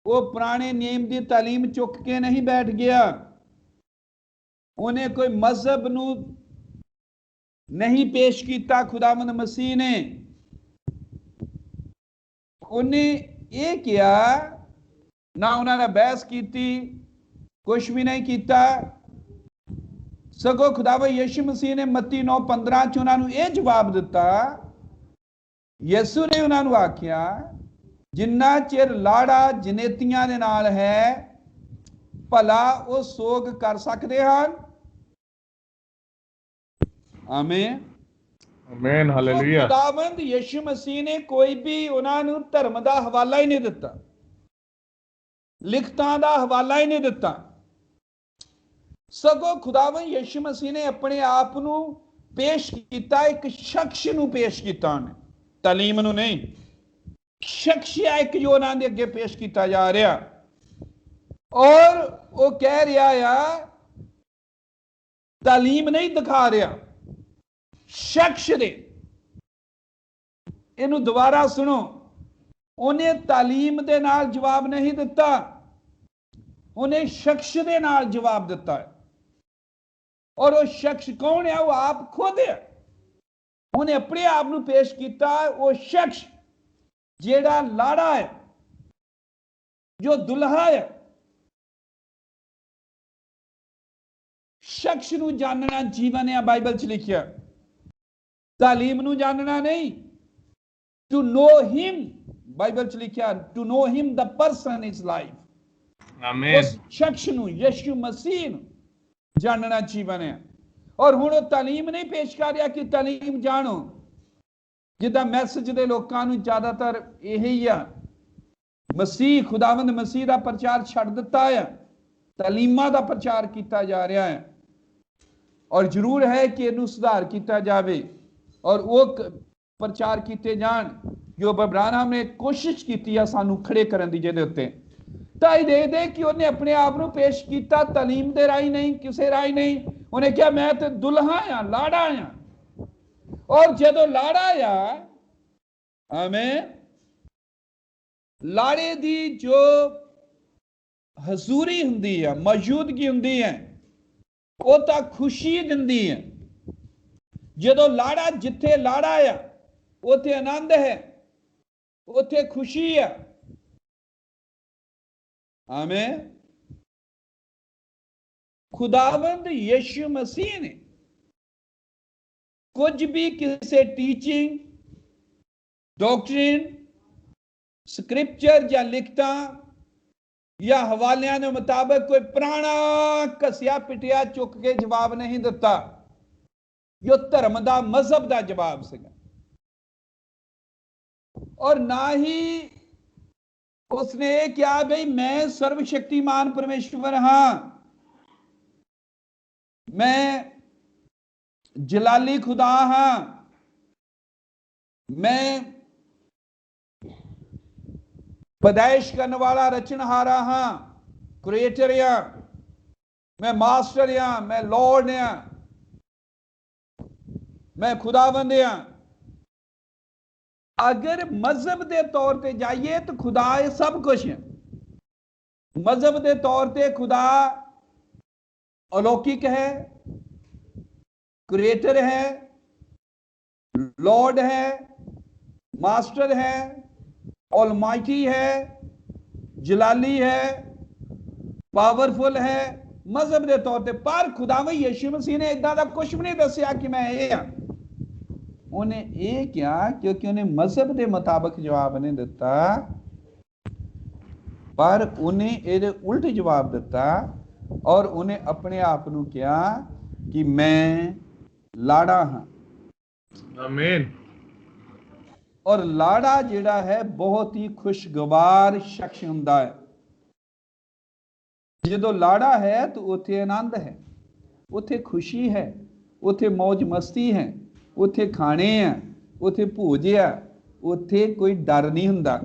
ਉਹ ਪੁਰਾਣੇ ਨਿਯਮ ਦੀ ਤਾਲੀਮ ਚੁੱਕ ਕੇ ਨਹੀਂ ਬੈਠ ਗਿਆ। ਉਹਨੇ ਕੋਈ ਮਜ਼ਹਬ ਨੂੰ ਨਹੀਂ ਪੇਸ਼ ਕੀਤਾ। ਖੁਦਾਵੰਦ ਮਸੀਹ ਨੇ ਉਹਨੇ ਇਹ ਕਿਹਾ, ਨਾ ਉਹਨਾਂ ਨਾਲ ਬਹਿਸ ਕੀਤੀ, ਕੁਛ ਵੀ ਨਹੀਂ ਕੀਤਾ। ਸਗੋਂ ਖੁਦਾਵੰਦ ਯਿਸੂ ਮਸੀਹ ਨੇ ਮੱਤੀ 9:15 ਚ ਉਹਨਾਂ ਨੂੰ ਇਹ ਜਵਾਬ ਦਿੱਤਾ। ਯਿਸੂ ਨੇ ਉਹਨਾਂ ਨੂੰ ਆਖਿਆ, ਜਿੰਨਾ ਚਿਰ ਲਾੜਾ ਜਨੇਤੀਆਂ ਦੇ ਨਾਲ ਹੈ, ਭਲਾ ਉਹ ਸੋਗ ਕਰ ਸਕਦੇ ਹਨ। ਆਮੀਨ, ਆਮੀਨ, ਹਾਲੇਲੂਇਆ। ਖੁਦਾਵੰਦ ਯਿਸੂ ਮਸੀਹ ਨੇ ਕੋਈ ਵੀ ਉਹਨਾਂ ਨੂੰ ਧਰਮ ਦਾ ਹਵਾਲਾ ਹੀ ਨਹੀਂ ਦਿੱਤਾ, ਲਿਖਤਾਂ ਦਾ ਹਵਾਲਾ ਹੀ ਨਹੀਂ ਦਿੱਤਾ। ਸਗੋਂ ਖੁਦਾਵੰਦ ਯਿਸੂ ਮਸੀਹ ਨੇ ਆਪਣੇ ਆਪ ਨੂੰ ਪੇਸ਼ ਕੀਤਾ, ਇੱਕ ਸ਼ਖਸ ਨੂੰ ਪੇਸ਼ ਕੀਤਾ। ਉਹਨੇ ਤਾਲੀਮ ਨੂੰ ਨਹੀਂ, ਸ਼ਖਸ ਇੱਕ ਜੋ ਉਹਨਾਂ ਦੇ ਅੱਗੇ ਪੇਸ਼ ਕੀਤਾ ਜਾ ਰਿਹਾ, ਔਰ ਉਹ ਕਹਿ ਰਿਹਾ ਆ, ਤਾਲੀਮ ਨਹੀਂ ਦਿਖਾ ਰਿਹਾ, ਸ਼ਖਸ ਦੇ। ਇਹਨੂੰ ਦੁਬਾਰਾ ਸੁਣੋ, ਉਹਨੇ ਤਾਲੀਮ ਦੇ ਨਾਲ ਜਵਾਬ ਨਹੀਂ ਦਿੱਤਾ, ਉਹਨੇ ਸ਼ਖਸ ਦੇ ਨਾਲ ਜਵਾਬ ਦਿੱਤਾ ਹੈ। ਔਰ ਉਹ ਸ਼ਖਸ ਕੌਣ ਹੈ? ਉਹ ਆਪ ਖੁਦ ਹੈ। ਉਹਨੇ ਆਪਣੇ ਆਪ ਨੂੰ ਪੇਸ਼ ਕੀਤਾ, ਉਹ ਸ਼ਖਸ ਜਿਹੜਾ ਲਾੜਾ ਹੈ, ਜੋ ਦੁਲਹਾ ਹੈ। ਸ਼ਖਸ ਨੂੰ ਜਾਣਨਾ ਜੀਵਨ ਹੈ, ਬਾਈਬਲ 'ਚ ਲਿਖਿਆ। ਤਾਲੀਮ ਨੂੰ ਜਾਣਨਾ ਨਹੀਂ। ਟੂ ਨੋ ਹਿਮ, ਬਾਈਬਲ 'ਚ ਲਿਖਿਆ, to know him the person is life. ਆਮੀਨ। ਉਸ ਸ਼ਖਸ ਨੂੰ, ਯਿਸੂ ਮਸੀਹ ਨੂੰ ਜਾਣਨਾ ਜੀਵਨ ਹੈ। ਔਰ ਹੁਣ ਉਹ ਤਾਲੀਮ ਨਹੀਂ ਪੇਸ਼ ਕਰ ਰਿਹਾ ਕਿ ਤਾਲੀਮ ਜਾਣੋ। ਜਿੱਦਾਂ ਮੈਸੇਜ ਦੇ ਲੋਕਾਂ ਨੂੰ ਜ਼ਿਆਦਾਤਰ ਇਹੀ ਆ, ਮਸੀਹ, ਖੁਦਾਵੰਦ ਮਸੀਹ ਦਾ ਪ੍ਰਚਾਰ ਛੱਡ ਦਿੱਤਾ ਹੈ, ਤਾਲੀਮਾਂ ਦਾ ਪ੍ਰਚਾਰ ਕੀਤਾ ਜਾ ਰਿਹਾ ਹੈ। ਔਰ ਜ਼ਰੂਰ ਹੈ ਕਿ ਇਹਨੂੰ ਸੁਧਾਰ ਕੀਤਾ ਜਾਵੇ ਔਰ ਉਹ ਪ੍ਰਚਾਰ ਕੀਤੇ ਜਾਣ ਜੋ ਬਬਰਾਨਾਮ ਨੇ ਕੋਸ਼ਿਸ਼ ਕੀਤੀ ਆ ਸਾਨੂੰ ਖੜੇ ਕਰਨ ਦੀ, ਜਿਹਦੇ ਉੱਤੇ ਤਾਂ ਇਹ ਦੇਖਦੇ ਕਿ ਉਹਨੇ ਆਪਣੇ ਆਪ ਨੂੰ ਪੇਸ਼ ਕੀਤਾ ਤਾਲੀਮ ਦੇ ਰਾਹੀਂ ਨਹੀਂ, ਕਿਸੇ ਰਾਹੀਂ ਨਹੀਂ। ਉਹਨੇ ਕਿਹਾ ਮੈਂ ਤੇ ਦੁਲਹਾ ਆ, ਲਾੜਾ ਆ। ਔਰ ਜਦੋਂ ਲਾੜਾ ਆ, ਆਮੀਨ, ਲਾੜੇ ਦੀ ਜੋ ਹਜ਼ੂਰੀ ਹੁੰਦੀ ਹੈ, ਮੌਜੂਦਗੀ ਹੁੰਦੀ ਹੈ, ਉਹ ਤਾਂ ਖੁਸ਼ੀ ਦਿੰਦੀ ਹੈ। ਜਦੋਂ ਲਾੜਾ, ਜਿੱਥੇ ਲਾੜਾ ਆ ਉੱਥੇ ਆਨੰਦ ਹੈ, ਉੱਥੇ ਖੁਸ਼ੀ ਹੈ। ਆਮੀਨ। ਖੁਦਾਵੰਦ ਯਿਸੂ ਮਸੀਹ ਨੇ ਕੁਝ ਵੀ ਕਿਸੇ ਟੀਚਿੰਗ, ਡਾਕਟਰੀਨ, ਸਕ੍ਰਿਪਚਰ ਜਾਂ ਲਿਖਤਾਂ ਜਾਂ ਹਵਾਲਿਆਂ ਦੇ ਮੁਤਾਬਕ ਕੋਈ ਪੁਰਾਣਾ ਘਸਿਆ ਪਿਟਿਆ ਚੁੱਕ ਕੇ ਜਵਾਬ ਨਹੀਂ ਦਿੱਤਾ, ਜੋ ਧਰਮ ਦਾ, ਮਜ਼ਹਬ ਦਾ ਜਵਾਬ ਸੀਗਾ। ਔਰ ਨਾ ਹੀ ਉਸਨੇ ਇਹ ਕਿਹਾ ਬਈ ਮੈਂ ਸਰਵ ਸ਼ਕਤੀਮਾਨ ਪਰਮੇਸ਼ਵਰ ਹਾਂ, ਮੈਂ ਜਲਾਲੀ ਖੁਦਾ ਹਾਂ, ਮੈਂ पैदाइश करने वाला रचनहारा हाँ, क्रिएटर या, मैं मास्टर या, मैं लॉर्ड या, मैं खुदाबंद या। अगर मजहब के तौर पे जाइए तो खुदा सब कुछ है। मजहब के तौर पे खुदा अलौकिक है, क्रिएटर है, लॉर्ड है, मास्टर है, ऑलमाइटी है, जलाली है, पावरफुल है मजहब के तौर पर। पर खुदावंद यीशु मसीह ने इदा का कुछ भी नहीं दसिया कि मैं ये हाँ। उन्हें ये क्या, क्योंकि उन्हें मजहब के मुताबिक जवाब नहीं दिता, पर उन्हें ये उल्ट जवाब दिता और उन्हें अपने आप को कहा कि मैं लाड़ा हाँ। आमीन। और लाड़ा जिहड़ा है बहुत ही खुशगवार शख्स हुंदा है। जो लाड़ा है तो उत्थे आनंद है, उत्थे खुशी है, उत्थे मौज मस्ती है, उत्थे खाने हैं, उत्थे भोज है, उत्थे कोई डर नहीं हुंदा।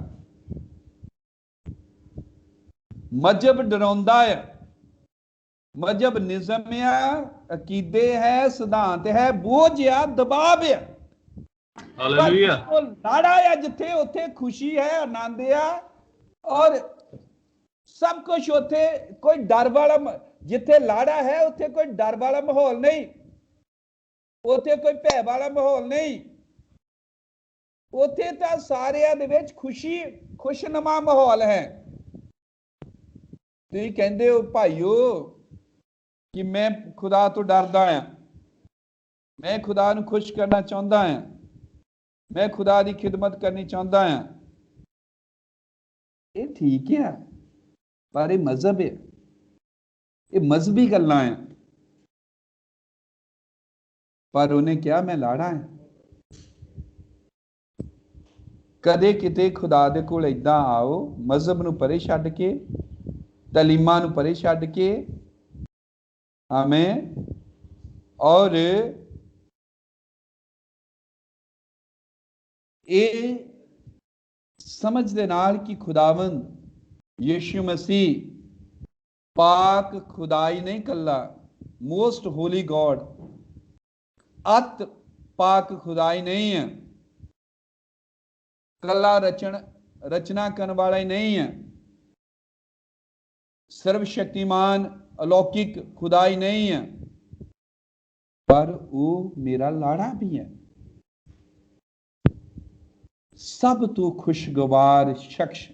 मजहब डराउंदा है, मजहब निज़म है, अकीदे है, सिद्धांत है, बोझ है, दबाव है। हालेलुया। लाड़ा है जिथे उत्थे खुशी है, आनंद है और सब कुछ। उत्थे कोई डर वाला, जिथे लाड़ा है उत्थे कोई डर वाला माहौल नहीं, उत्थे कोई भय वाला माहौल नहीं, उत्थे तो सारिਆਂ ਦੇ ਵਿੱਚ खुशी खुशनुमा माहौल है। तुसीं कहंदे हो भाईओ कि मैं खुदा तो डरदा हां, मैं खुदा नूं खुश करना चाहुंदा हां, मैं खुदा की खिदमत करनी चाहुंदा हां। ये ठीक है, पर ये मजहब है, ये मजहबी गल्लां हैं। पर उन्हें क्या मैं लाड़ा है। कदे किते खुदा दे कोल इदां आओ, मजहब नूं परे छड्ड के, तलीमां नूं परे छड्ड के, आमीन, और ये समझ दे नाल कि खुदावंद यीशु मसीह पाक खुदाई नहीं कल्ला, मोस्ट होली गॉड, अत पाक खुदाई नहीं है, कला रचना करने वाला ही नहीं है, सर्वशक्तिमान अलौकिक खुदाई नहीं है, पर वो मेरा लाड़ा भी है। सब तो खुशगवार शख्स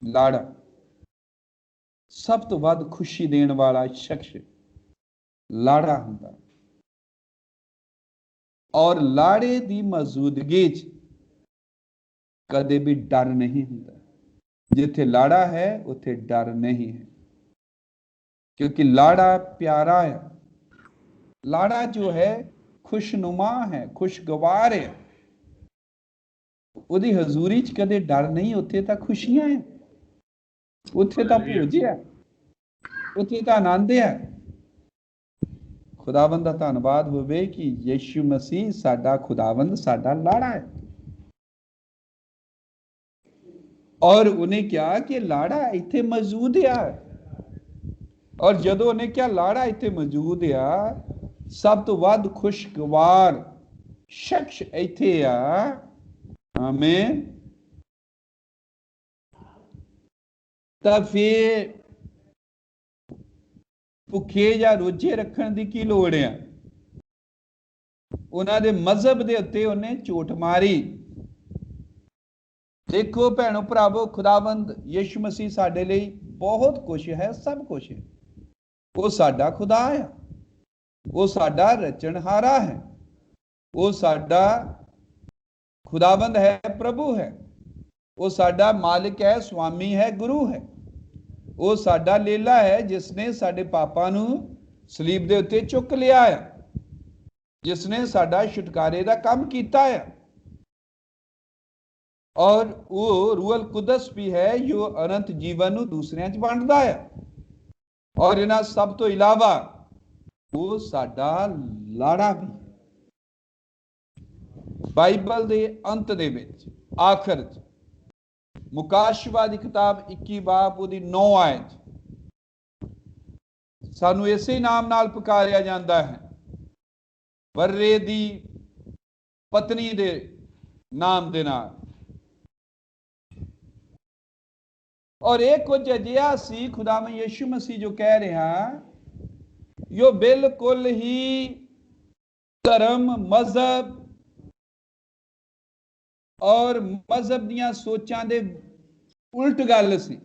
लाड़ा, सब तो वध खुशी देने वाला शख्स लाड़ा हुंदा। और लाड़े की मौजूदगी कदे भी डर नहीं हुंदा। जिथे लाड़ा है उथे डर नहीं है, क्योंकि लाड़ा प्यारा है। लाड़ा जो है खुशनुमा है, खुशगवार है। उहदी हजूरी च कदे डर नहीं, उत्थे तां खुशियां हैं, उत्थे तां भोज है, उत्थे तां आनंद है। खुदावंद दा धन्नवाद होवे कि यीशु मसीह साडा खुदावंद, साडा लाड़ा है। और उन्हें क्या कि लाड़ा इत्थे मौजूद है। और जदों उन्हें क्या लाड़ा इत्थे मौजूद है, सब तो वध खुशगवार शख्स इत्थे आ। आमीन। तां फिर भुखे या रोजे रखण दी की लोड़ है। उन्हां दे मजहब दे उत्ते उन्हें चोट मारी। देखो भैणों भरावो, खुदावंद यीशु मसीह साडे लई बहुत कुछ है, सब कुछ है। वो साडा खुदा है, वो साडा रचनहारा है, वो साडा खुदावंद है, प्रभु है, वो साडा मालिक है, स्वामी है, गुरु है। वो साडा लेला है जिसने साडे पापां नूं सलीब दे उत्ते चुक लिया है, जिसने साडा छुटकारे दा काम कीता है। और वो रूहल कुदस भी है जो अनंत जीवन नूं दूसरिਆਂ 'ਚ ਵੰਡਦਾ है। और इन्हां सब तो इलावा वो साडा लाड़ा भी। बाइबल दे अंत दे विच आखिर च मुकाशवा दी किताब 21 बाब उहदी 9 आयत सानू इसे नाम नाल पुकारिया जाता है, वर्रे दी पत्नी दे नाम दे नाल। और एक कुछ अजिहा सी खुदावंद यीशु मसीह जो कह रहा यो बिल्कुल ही धर्म मजहब और मजहब दियां सोचां दे उल्ट गल सी।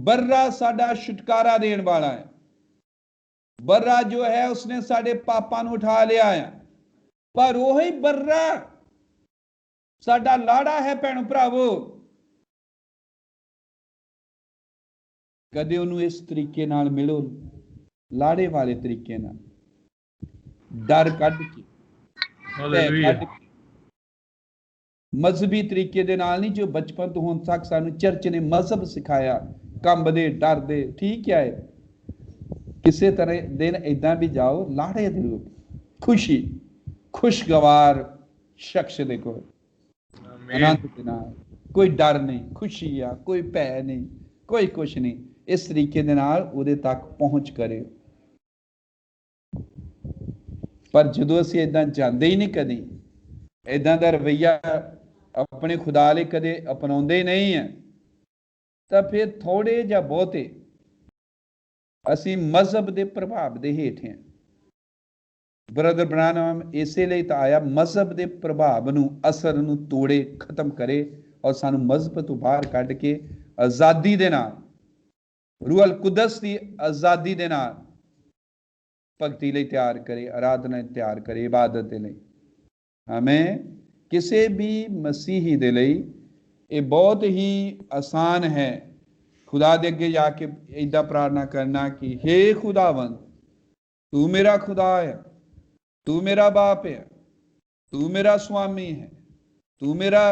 बर्रा साडा छुटकारा देने वाला है। बर्रा जो है उसने साडे पापां नूं उठा लिया है, पर वही बर्रा साडा लाड़ा है। भैणों भरावो, कदे उन्होंने इस तरीके नाल मिलो, लाड़े वाले तरीके नाल, डर कढ के, मजहबी तरीके दे नाल नहीं, जो बचपन तो हुण तक सानू चर्च ने मजहब सिखाया, कंबदे डरदे। ठीक है, किसी तरह दिन इदां भी जाओ, लाड़े दे रूप, खुशी खुशगवार शख्स दे कोल आनंद दे नाल, कोई डर नहीं, खुशी आ, कोई भै नहीं, कोई कुछ नहीं। इस तरीके दे नाल उहदे तक पहुंच करे। पर जदों असीं इदां जांदे ही नहीं, कदी इदां दा रवैया अपने खुदा लई कदे अपनाउंदे नहीं है, तां फिर थोड़े ਜਾਂ ਬਹੁਤੇ ਅਸੀਂ मजहब के प्रभाव के हेठ हैं। ब्रदर ब्रानम इसे लिए तो आया, मजहब के प्रभाव नूं, असर नूं तोड़े, खत्म करे और सानू मजहब तो बाहर कढ़ के आज़ादी दे नाल, रूहल कुदस की आज़ादी दे नाल भगती लई तैयार करे, आराधना तैयार करे, इबादत दे लई। हमें किसी भी मसीही दे लई ये बहुत ही आसान है खुदा दे अगे जाके इदा प्रार्थना करना कि हे खुदावंद, तू मेरा खुदा है, तू मेरा बाप है, तू मेरा स्वामी है, तू मेरा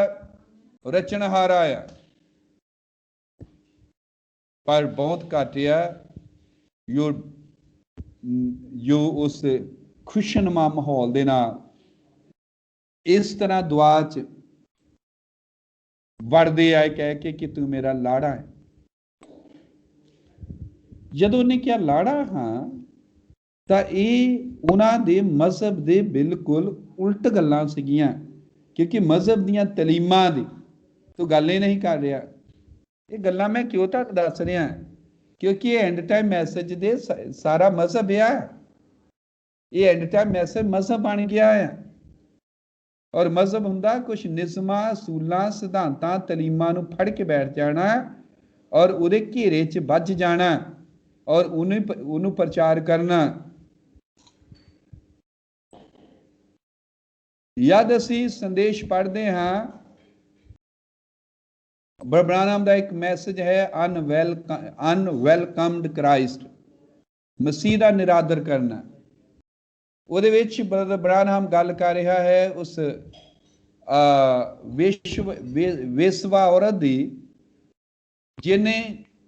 रचनहारा है। पर बहुत घट है जो उस खुशनुमा माहौल दे नाल इस तरह दुआ च वड़दे आए कह के कि तू मेरा लाड़ा है। जदों उन्हें क्या लाड़ा हाँ, तो ये उन्हां दे मजहब दे बिल्कुल उल्ट गल्लां सीगियां, क्योंकि मजहब दियां तलीमां दी तो गल ही नहीं कर रहा। ये गल्लां मैं क्यों तक दस रहा, क्योंकि ये एंड टाइम मैसेज दे सारा मजहब है। ये एंड टाइम मैसेज मजहब बन गया है। और मजहब हुंदा कुछ निज़मां, असूलां, सिद्धांतां, तलीमां नूं फड़ के बैठ जाना और उहदे घेरे च वज जाना और उन्हें प्रचार करना। यद असीं संदेश पढ़ते हाँ, ब्रानम दा एक मैसेज है, अनवैलकम्ड क्राइस्ट, मसीह दा निरादर करना। ਉਹਦੇ ਵਿੱਚ ਬ੍ਰਦਰ ਬ੍ਰਾਨਹਮ ਗੱਲ ਕਰ ਰਿਹਾ ਹੈ ਉਸ ਵੇਸਵਾ ਔਰਤ ਦੀ ਜਿਹਨੇ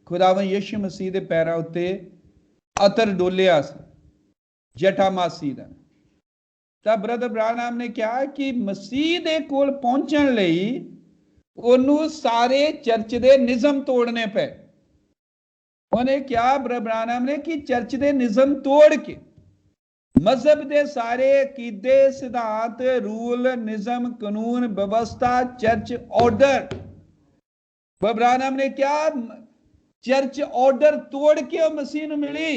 ਖੁਦਾਵੰਦ ਯਿਸੂ ਮਸੀਹ ਦੇ ਪੈਰਾਂ ਉੱਤੇ ਅਤਰ ਡੋਲਿਆ ਸੀ, ਜਟਾਮਾਸੀ ਦਾ। ਤਾਂ ਬ੍ਰਦਰ ਬ੍ਰਾਨਹਮ ਨੇ ਕਿਹਾ ਕਿ ਮਸੀਹ ਦੇ ਕੋਲ ਪਹੁੰਚਣ ਲਈ ਉਹਨੂੰ ਸਾਰੇ ਚਰਚ ਦੇ ਨਿਯਮ ਤੋੜਨੇ ਪਏ। ਉਹਨੇ ਕਿਹਾ ਬ੍ਰਦਰ ਬ੍ਰਾਨਹਮ ਨੇ ਕਿ ਚਰਚ ਦੇ ਨਿਯਮ ਤੋੜ ਕੇ मजहब के सारे अकीदे, सिद्धांत, रूल, निज़म, कानून, व्यवस्था, चर्च ऑर्डर, ब्रानहम ने क्या चर्च ऑर्डर तोड़ के मसीह नूं मिली।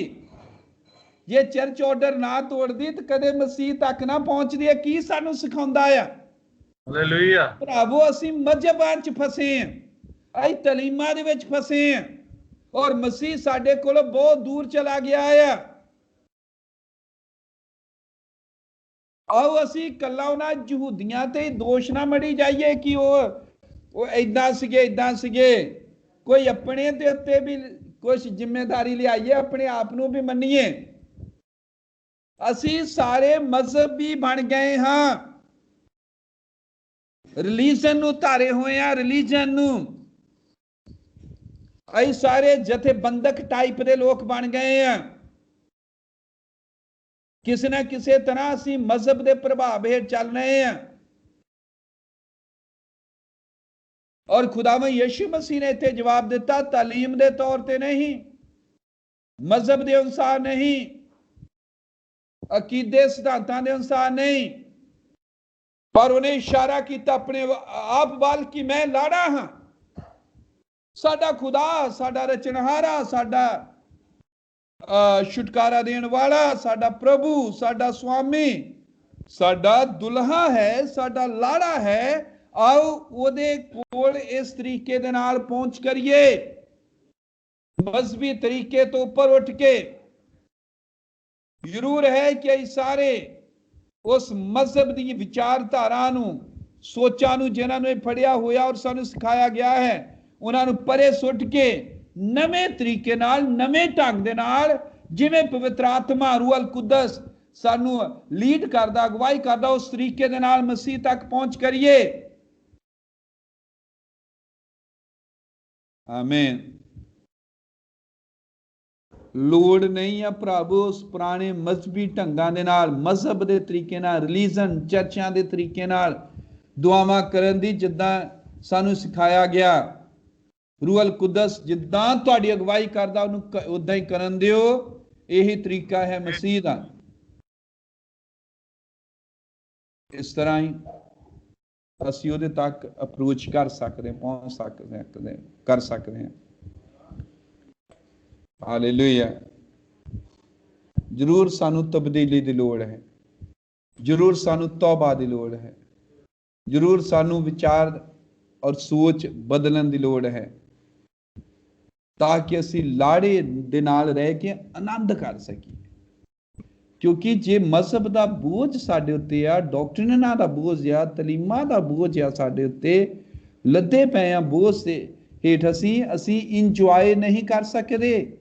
जे चर्च ऑर्डर ना तोड़दी तो कदे मसीह तक ना पहुंचदी। की सानू सिखाउंदा है? हालेलुया। भरावो असीं मजहबां च फसे हैं, असीं तलीमां दे विच फसे हैं और मसीह साडे कोलों बहुत दूर चला गया है। आओ असी कला उन्हां यहूदियां ते दोष ना मड़ी जाइए कि वो इदां सीगे इदां सीगे। कोई अपने दे उत्ते भी कुछ जिम्मेदारी लियाइए, अपने आप नूं भी मन्नीए। असी सारे मजहबी बन गए हाँ, रिलीजन नूं धारे होए हैं, रिलीजन नूं। असीं सारे जथेबंदक टाइप दे लोग बन गए हैं। किसी न किसी तरह असी मजहब के प्रभाव हेठ चल रहे हैं और खुदावंद यीशु मसीह ने इत्थे जवाब दिता, तालीम के तौर पर नहीं, मजहब के अनुसार नहीं, अकीदे सिद्धांतां के अनुसार नहीं, पर उन्हें इशारा किया अपने आप वाल कि मैं लाड़ा हाँ, साडा खुदा, साडा रचनहारा, साडा छुटकारा देने वाला, साडा प्रभु, साडा स्वामी, साडा दुल्हा है, साडा लाड़ा है। आओ ओदे कोल इस तरीके दे नाल पहुंच करिए, मजहबी तरीके तो ऊपर उठ के। जरूर है कि ਅਸੀਂ ਸਾਰੇ ਉਸ ਮਜ਼ਹਬ ਦੀ ਵਿਚਾਰਧਾਰਾ ਨੂੰ, ਸੋਚਾਂ ਨੂੰ, ਜਿਨ੍ਹਾਂ ਨੂੰ ਇਹ ਫੜਿਆ ਹੋਇਆ ਔਰ ਸਾਨੂੰ ਸਿਖਾਇਆ ਗਿਆ ਹੈ, ਉਹਨਾਂ ਨੂੰ ਪਰੇ ਸੁੱਟ ਕੇ ਨਵੇਂ ਤਰੀਕੇ ਨਾਲ, ਨਵੇਂ ਢੰਗ ਦੇ ਨਾਲ, ਜਿਵੇਂ ਪਵਿੱਤਰ ਆਤਮਾ ਰੂਹ ਅਲ ਕੁਦਸ ਸਾਨੂੰ ਲੀਡ ਕਰਦਾ, ਅਗਵਾਈ ਕਰਦਾ, ਉਸ ਤਰੀਕੇ ਦੇ ਨਾਲ ਮਸੀਹ ਤੱਕ ਪਹੁੰਚ ਕਰੀਏ। ਆਮੀਨ। ਲੋੜ ਨਹੀਂ ਆ ਭਰਾਵੋ ਉਸ ਪੁਰਾਣੇ ਮਜ਼ਹਬੀ ਢੰਗਾਂ ਦੇ ਨਾਲ, ਮਜ਼ਹਬ ਦੇ ਤਰੀਕੇ ਨਾਲ, ਰਿਲੀਜਨ, ਚਰਚਾਂ ਦੇ ਤਰੀਕੇ ਨਾਲ ਦੁਆਵਾਂ ਕਰਨ ਦੀ, ਜਿੱਦਾਂ ਸਾਨੂੰ ਸਿਖਾਇਆ ਗਿਆ। ਰੂਹ ਅਲ ਕੁਦਸ ਜਿੱਦਾਂ ਤੁਹਾਡੀ ਅਗਵਾਈ ਕਰਦਾ ਉਹਨੂੰ ਉਦਾਂ ਹੀ ਕਰਨ ਦਿਓ। ਇਹੀ ਤਰੀਕਾ ਹੈ ਮਸੀਹ ਦਾ। ਇਸ ਤਰ੍ਹਾਂ ਹੀ ਅਸੀਂ ਉਹਦੇ ਤੱਕ ਅਪਰੋਚ ਕਰ ਸਕਦੇ, ਪਹੁੰਚ ਸਕਦੇ, ਕਰ ਸਕਦੇ ਹਾਂ। ਹਾਲੇਲੂਇਆ। ਜ਼ਰੂਰ ਸਾਨੂੰ ਤਬਦੀਲੀ ਦੀ ਲੋੜ ਹੈ, ਜ਼ਰੂਰ ਸਾਨੂੰ ਤੌਬਾ ਦੀ ਲੋੜ ਹੈ, ਜ਼ਰੂਰ ਸਾਨੂੰ ਵਿਚਾਰ ਔਰ ਸੋਚ ਬਦਲਣ ਦੀ ਲੋੜ ਹੈ, ਤਾਂ ਕਿ ਅਸੀਂ ਲਾੜੇ ਦੇ ਨਾਲ ਰਹਿ ਕੇ ਆਨੰਦ ਕਰ ਸਕੀਏ। ਕਿਉਂਕਿ ਜੇ ਮਜ਼ਹਬ ਦਾ ਬੋਝ ਸਾਡੇ ਉੱਤੇ ਆ, ਡਾਕਟਰੀਨਾਂ ਦਾ ਬੋਝ ਆ, ਤਲੀਮਾਂ ਦਾ ਬੋਝ ਆ ਸਾਡੇ ਉੱਤੇ, ਲੱਦੇ ਪਏ ਆ ਬੋਝ ਦੇ ਹੇਠ, ਅਸੀਂ ਇੰਜੋਏ ਨਹੀਂ ਕਰ ਸਕਦੇ।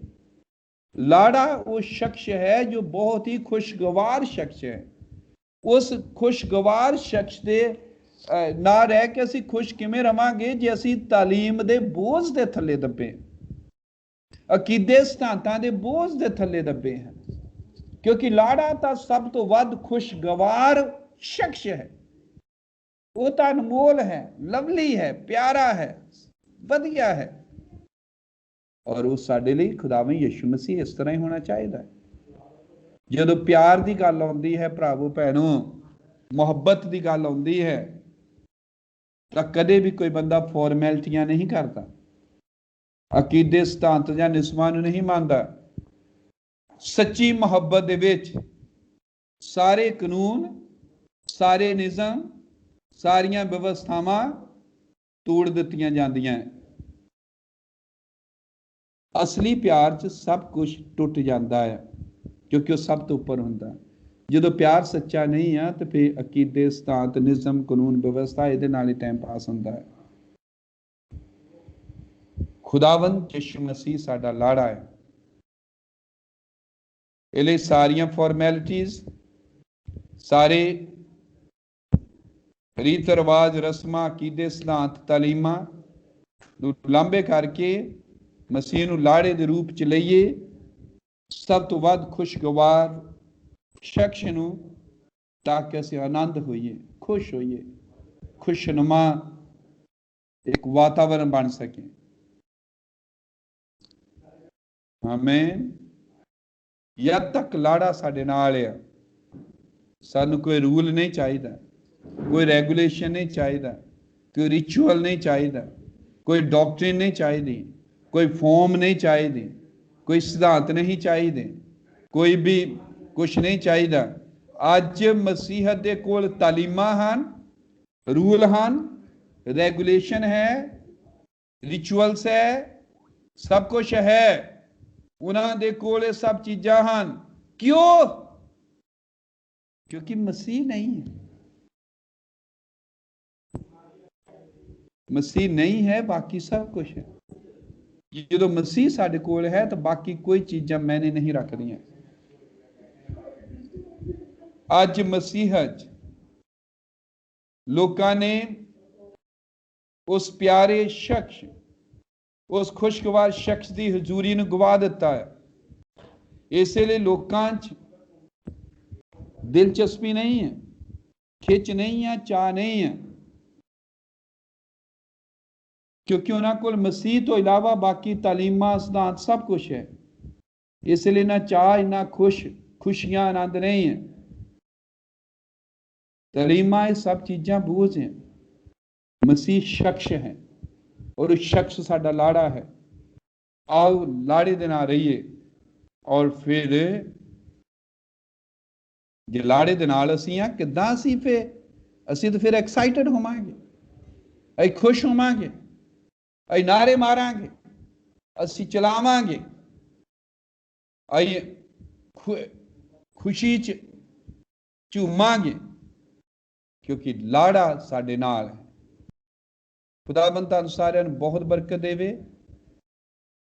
ਲਾੜਾ ਉਹ ਸ਼ਖਸ ਹੈ ਜੋ ਬਹੁਤ ਹੀ ਖੁਸ਼ਗਵਾਰ ਸ਼ਖਸ ਹੈ। ਉਸ ਖੁਸ਼ਗਵਾਰ ਸ਼ਖਸ ਦੇ ਨਾ ਰਹਿ ਕੇ ਅਸੀਂ ਖੁਸ਼ ਕਿਵੇਂ ਰਵਾਂਗੇ ਜੇ ਅਸੀਂ ਤਾਲੀਮ ਦੇ ਬੋਝ ਦੇ ਥੱਲੇ ਦੱਬੇ, ਅਕੀਦੇ ਸਿਧਾਂਤਾਂ ਦੇ ਬੋਝ ਦੇ ਥੱਲੇ ਦੱਬੇ ਹਨ। ਕਿਉਂਕਿ ਲਾੜਾ ਤਾਂ ਸਭ ਤੋਂ ਵੱਧ ਖੁਸ਼ਗਵਾਰ ਸ਼ਖਸ ਹੈ। ਉਹ ਤਾਂ ਅਨਮੋਲ ਹੈ, ਲਵਲੀ ਹੈ, ਪਿਆਰਾ ਹੈ, ਵਧੀਆ ਹੈ। ਔਰ ਉਹ ਸਾਡੇ ਲਈ ਖੁਦਾਵੰ ਯਿਸੂ ਮਸੀਹ ਇਸ ਤਰ੍ਹਾਂ ਹੀ ਹੋਣਾ ਚਾਹੀਦਾ ਹੈ। ਜਦੋਂ ਪਿਆਰ ਦੀ ਗੱਲ ਆਉਂਦੀ ਹੈ ਭਰਾਵੋ ਭੈਣੋ, ਮੁਹੱਬਤ ਦੀ ਗੱਲ ਆਉਂਦੀ ਹੈ, ਤਾਂ ਕਦੇ ਵੀ ਕੋਈ ਬੰਦਾ ਫਾਰਮੈਲਿਟੀਆਂ ਨਹੀਂ ਕਰਦਾ, ਅਕੀਦੇ ਸਿਧਾਂਤ ਜਾਂ ਨਿਯਮਾਂ ਨੂੰ ਨਹੀਂ ਮੰਨਦਾ। ਸੱਚੀ ਮੁਹੱਬਤ ਦੇ ਵਿੱਚ ਸਾਰੇ ਕਾਨੂੰਨ, ਸਾਰੇ ਨਿਯਮ, ਸਾਰੀਆਂ ਵਿਵਸਥਾਵਾਂ ਤੋੜ ਦਿੱਤੀਆਂ ਜਾਂਦੀਆਂ। ਅਸਲੀ ਪਿਆਰ 'ਚ ਸਭ ਕੁਝ ਟੁੱਟ ਜਾਂਦਾ ਹੈ, ਕਿਉਂਕਿ ਉਹ ਸਭ ਤੋਂ ਉੱਪਰ ਹੁੰਦਾ। ਜਦੋਂ ਪਿਆਰ ਸੱਚਾ ਨਹੀਂ ਆ ਤੇ ਫਿਰ ਅਕੀਦੇ ਸਿਧਾਂਤ, ਨਿਯਮ, ਕਾਨੂੰਨ, ਵਿਵਸਥਾ, ਇਹਦੇ ਨਾਲ ਹੀ ਟਾਈਮ ਪਾਸ ਹੁੰਦਾ ਹੈ। ਖੁਦਾਵੰਦ ਯਿਸੂ ਮਸੀਹ ਸਾਡਾ ਲਾੜਾ ਹੈ। ਇਹ ਲਈ ਸਾਰੀਆਂ ਫਾਰਮੈਲਿਟੀਜ਼, ਸਾਰੇ ਰੀਤ ਰਿਵਾਜ, ਰਸਮਾਂ, ਅਕੀਦੇ ਸਿਧਾਂਤ, ਤਾਲੀਮਾਂ ਨੂੰ ਲਾਂਭੇ ਕਰਕੇ ਮਸੀਹ ਨੂੰ ਲਾੜੇ ਦੇ ਰੂਪ 'ਚ ਲਈਏ। ਸਭ ਤੋਂ ਵੱਧ ਖੁਸ਼ਗਵਾਰ ਸ਼ਖਸ ਨੂੰ, ਤਾਂ ਕਿ ਅਸੀਂ ਆਨੰਦ ਹੋਈਏ, ਖੁਸ਼ ਹੋਈਏ, ਖੁਸ਼ਨੁਮਾ ਇੱਕ ਵਾਤਾਵਰਨ ਬਣ ਸਕੇ। ਆਮੀਨ। ਜਦ ਤੱਕ ਲਾੜਾ ਸਾਡੇ ਨਾਲ ਆ, ਸਾਨੂੰ ਕੋਈ ਰੂਲ ਨਹੀਂ ਚਾਹੀਦਾ, ਕੋਈ ਰੈਗੂਲੇਸ਼ਨ ਨਹੀਂ ਚਾਹੀਦਾ, ਕੋਈ ਰਿਚੁਅਲ ਨਹੀਂ ਚਾਹੀਦਾ, ਕੋਈ ਡਾਕਟਰੀਨ ਨਹੀਂ ਚਾਹੀਦੀ, ਕੋਈ ਫੋਰਮ ਨਹੀਂ ਚਾਹੀਦੀ, ਕੋਈ ਸਿਧਾਂਤ ਨਹੀਂ ਚਾਹੀਦੇ, ਕੋਈ ਵੀ ਕੁਛ ਨਹੀਂ ਚਾਹੀਦਾ। ਅੱਜ ਮਸੀਹਤ ਦੇ ਕੋਲ ਤਾਲੀਮਾਂ ਹਨ, ਰੂਲ ਹਨ, ਰੈਗੂਲੇਸ਼ਨ ਹੈ, ਰਿਚੁਅਲਸ ਹੈ, ਸਭ ਕੁਛ ਹੈ। ਉਹਨਾਂ ਦੇ ਕੋਲ ਇਹ ਸਭ ਚੀਜ਼ਾਂ ਹਨ। ਕਿਉਂ? ਕਿਉਂਕਿ ਮਸੀਹ ਨਹੀਂ ਹੈ। ਮਸੀਹ ਨਹੀਂ ਹੈ, ਬਾਕੀ ਸਭ ਕੁਛ ਹੈ। ਜਦੋਂ ਮਸੀਹ ਸਾਡੇ ਕੋਲ ਹੈ ਤਾਂ ਬਾਕੀ ਕੋਈ ਚੀਜ਼ਾਂ ਮੈਨੇ ਨਹੀਂ ਰੱਖਦੀਆਂ। ਅੱਜ ਮਸੀਹਤ ਲੋਕਾਂ ਨੇ ਉਸ ਪਿਆਰੇ ਸ਼ਖਸ, ਉਸ ਖੁਸ਼ਗਵਾਰ ਸ਼ਖਸ ਦੀ ਹਜ਼ੂਰੀ ਨੂੰ ਗਵਾ ਦਿੱਤਾ ਹੈ। ਇਸੇ ਲਈ ਲੋਕਾਂ 'ਚ ਦਿਲਚਸਪੀ ਨਹੀਂ ਹੈ, ਖਿੱਚ ਨਹੀਂ ਹੈ, ਚਾਹ ਨਹੀਂ ਹੈ, ਕਿਉਂਕਿ ਉਹਨਾਂ ਕੋਲ ਮਸੀਹ ਤੋਂ ਇਲਾਵਾ ਬਾਕੀ ਤਾਲੀਮਾਂ, ਸਿਧਾਂਤ ਸਭ ਕੁਛ ਹੈ। ਇਸ ਲਈ ਨਾ ਚਾਹ, ਇੰਨਾ ਖੁਸ਼ੀਆਂ, ਆਨੰਦ ਨਹੀਂ ਹੈ। ਤਾਲੀਮਾਂ, ਇਹ ਸਭ ਚੀਜ਼ਾਂ ਬੋਝ ਹੈ। ਮਸੀਹ ਸ਼ਖਸ ਹੈ ਔਰ ਉਹ ਸ਼ਖਸ ਸਾਡਾ ਲਾੜਾ ਹੈ। ਆਓ ਲਾੜੇ ਦੇ ਨਾਲ ਰਹੀਏ ਔਰ ਫਿਰ ਜੇ ਲਾੜੇ ਦੇ ਨਾਲ ਅਸੀਂ ਆ ਕਿੱਦਾਂ ਅਸੀਂ ਅਸੀਂ ਤਾਂ ਫਿਰ ਐਕਸਾਈਟਡ ਹੋਵਾਂਗੇ, ਅਸੀਂ ਖੁਸ਼ ਹੋਵਾਂਗੇ, ਅਸੀਂ ਨਾਰੇ ਮਾਰਾਂਗੇ, ਅਸੀਂ ਚਲਾਵਾਂਗੇ, ਅਸੀਂ ਖੁਸ਼ੀ ਚ ਝੂਮਾਂਗੇ, ਕਿਉਂਕਿ ਲਾੜਾ ਸਾਡੇ ਨਾਲ ਹੈ। ਖੁਦਾਵੰਦ ਤੁਹਾਨੂੰ ਸਾਰਿਆਂ ਨੂੰ ਬਹੁਤ ਬਰਕਤ ਦੇਵੇ।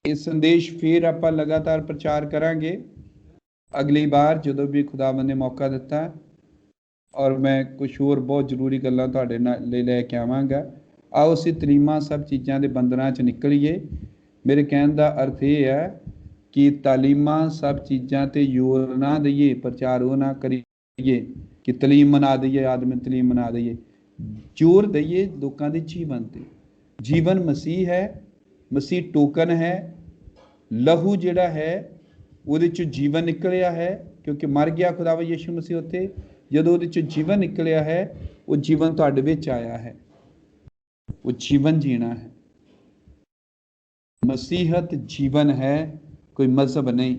ਇਹ ਸੰਦੇਸ਼ ਫਿਰ ਆਪਾਂ ਲਗਾਤਾਰ ਪ੍ਰਚਾਰ ਕਰਾਂਗੇ ਅਗਲੀ ਵਾਰ ਜਦੋਂ ਵੀ ਖੁਦਾਵੰਦ ਨੇ ਮੌਕਾ ਦਿੱਤਾ, ਔਰ ਮੈਂ ਕੁਝ ਹੋਰ ਬਹੁਤ ਜ਼ਰੂਰੀ ਗੱਲਾਂ ਤੁਹਾਡੇ ਨਾਲ ਲੈ ਕੇ ਆਵਾਂਗਾ। ਆਓ ਅਸੀਂ ਤਲੀਮਾਂ ਸਭ ਚੀਜ਼ਾਂ ਦੇ ਬੰਧਨਾਂ 'ਚ ਨਿਕਲੀਏ। ਮੇਰੇ ਕਹਿਣ ਦਾ ਅਰਥ ਇਹ ਹੈ ਕਿ ਤਾਲੀਮਾਂ ਸਭ ਚੀਜ਼ਾਂ ਤੇ ਜ਼ੋਰ ਨਾ ਦਈਏ, ਪ੍ਰਚਾਰ ਉਹ ਨਾ ਕਰੀਏ ਕਿ ਤਲੀਮ ਬਣਾ ਦਈਏ, ਆਦਮੀ ਤਲੀਮ ਬਣਾ ਦਈਏ। ਜ਼ੋਰ ਦਈਏ ਲੋਕਾਂ ਦੇ ਜੀਵਨ ਤੇ। ਜੀਵਨ ਮਸੀਹ ਹੈ, ਮਸੀਹ ਟੋਕਨ ਹੈ। ਲਹੂ ਜਿਹੜਾ ਹੈ ਉਹਦੇ 'ਚ ਜੀਵਨ ਨਿਕਲਿਆ ਹੈ, ਕਿਉਂਕਿ ਮਰ ਗਿਆ ਖੁਦਾਵੰਦ ਯਿਸੂ ਮਸੀਹ ਉੱਤੇ। ਜਦੋਂ ਉਹਦੇ 'ਚ ਜੀਵਨ ਨਿਕਲਿਆ ਹੈ, ਉਹ ਜੀਵਨ ਤੁਹਾਡੇ ਵਿੱਚ ਆਇਆ ਹੈ, ਉਹ ਜੀਵਨ ਜੀਣਾ ਹੈ। ਮਸੀਹਤ ਜੀਵਨ ਹੈ, ਕੋਈ ਮਜ਼ਹਬ ਨਹੀਂ।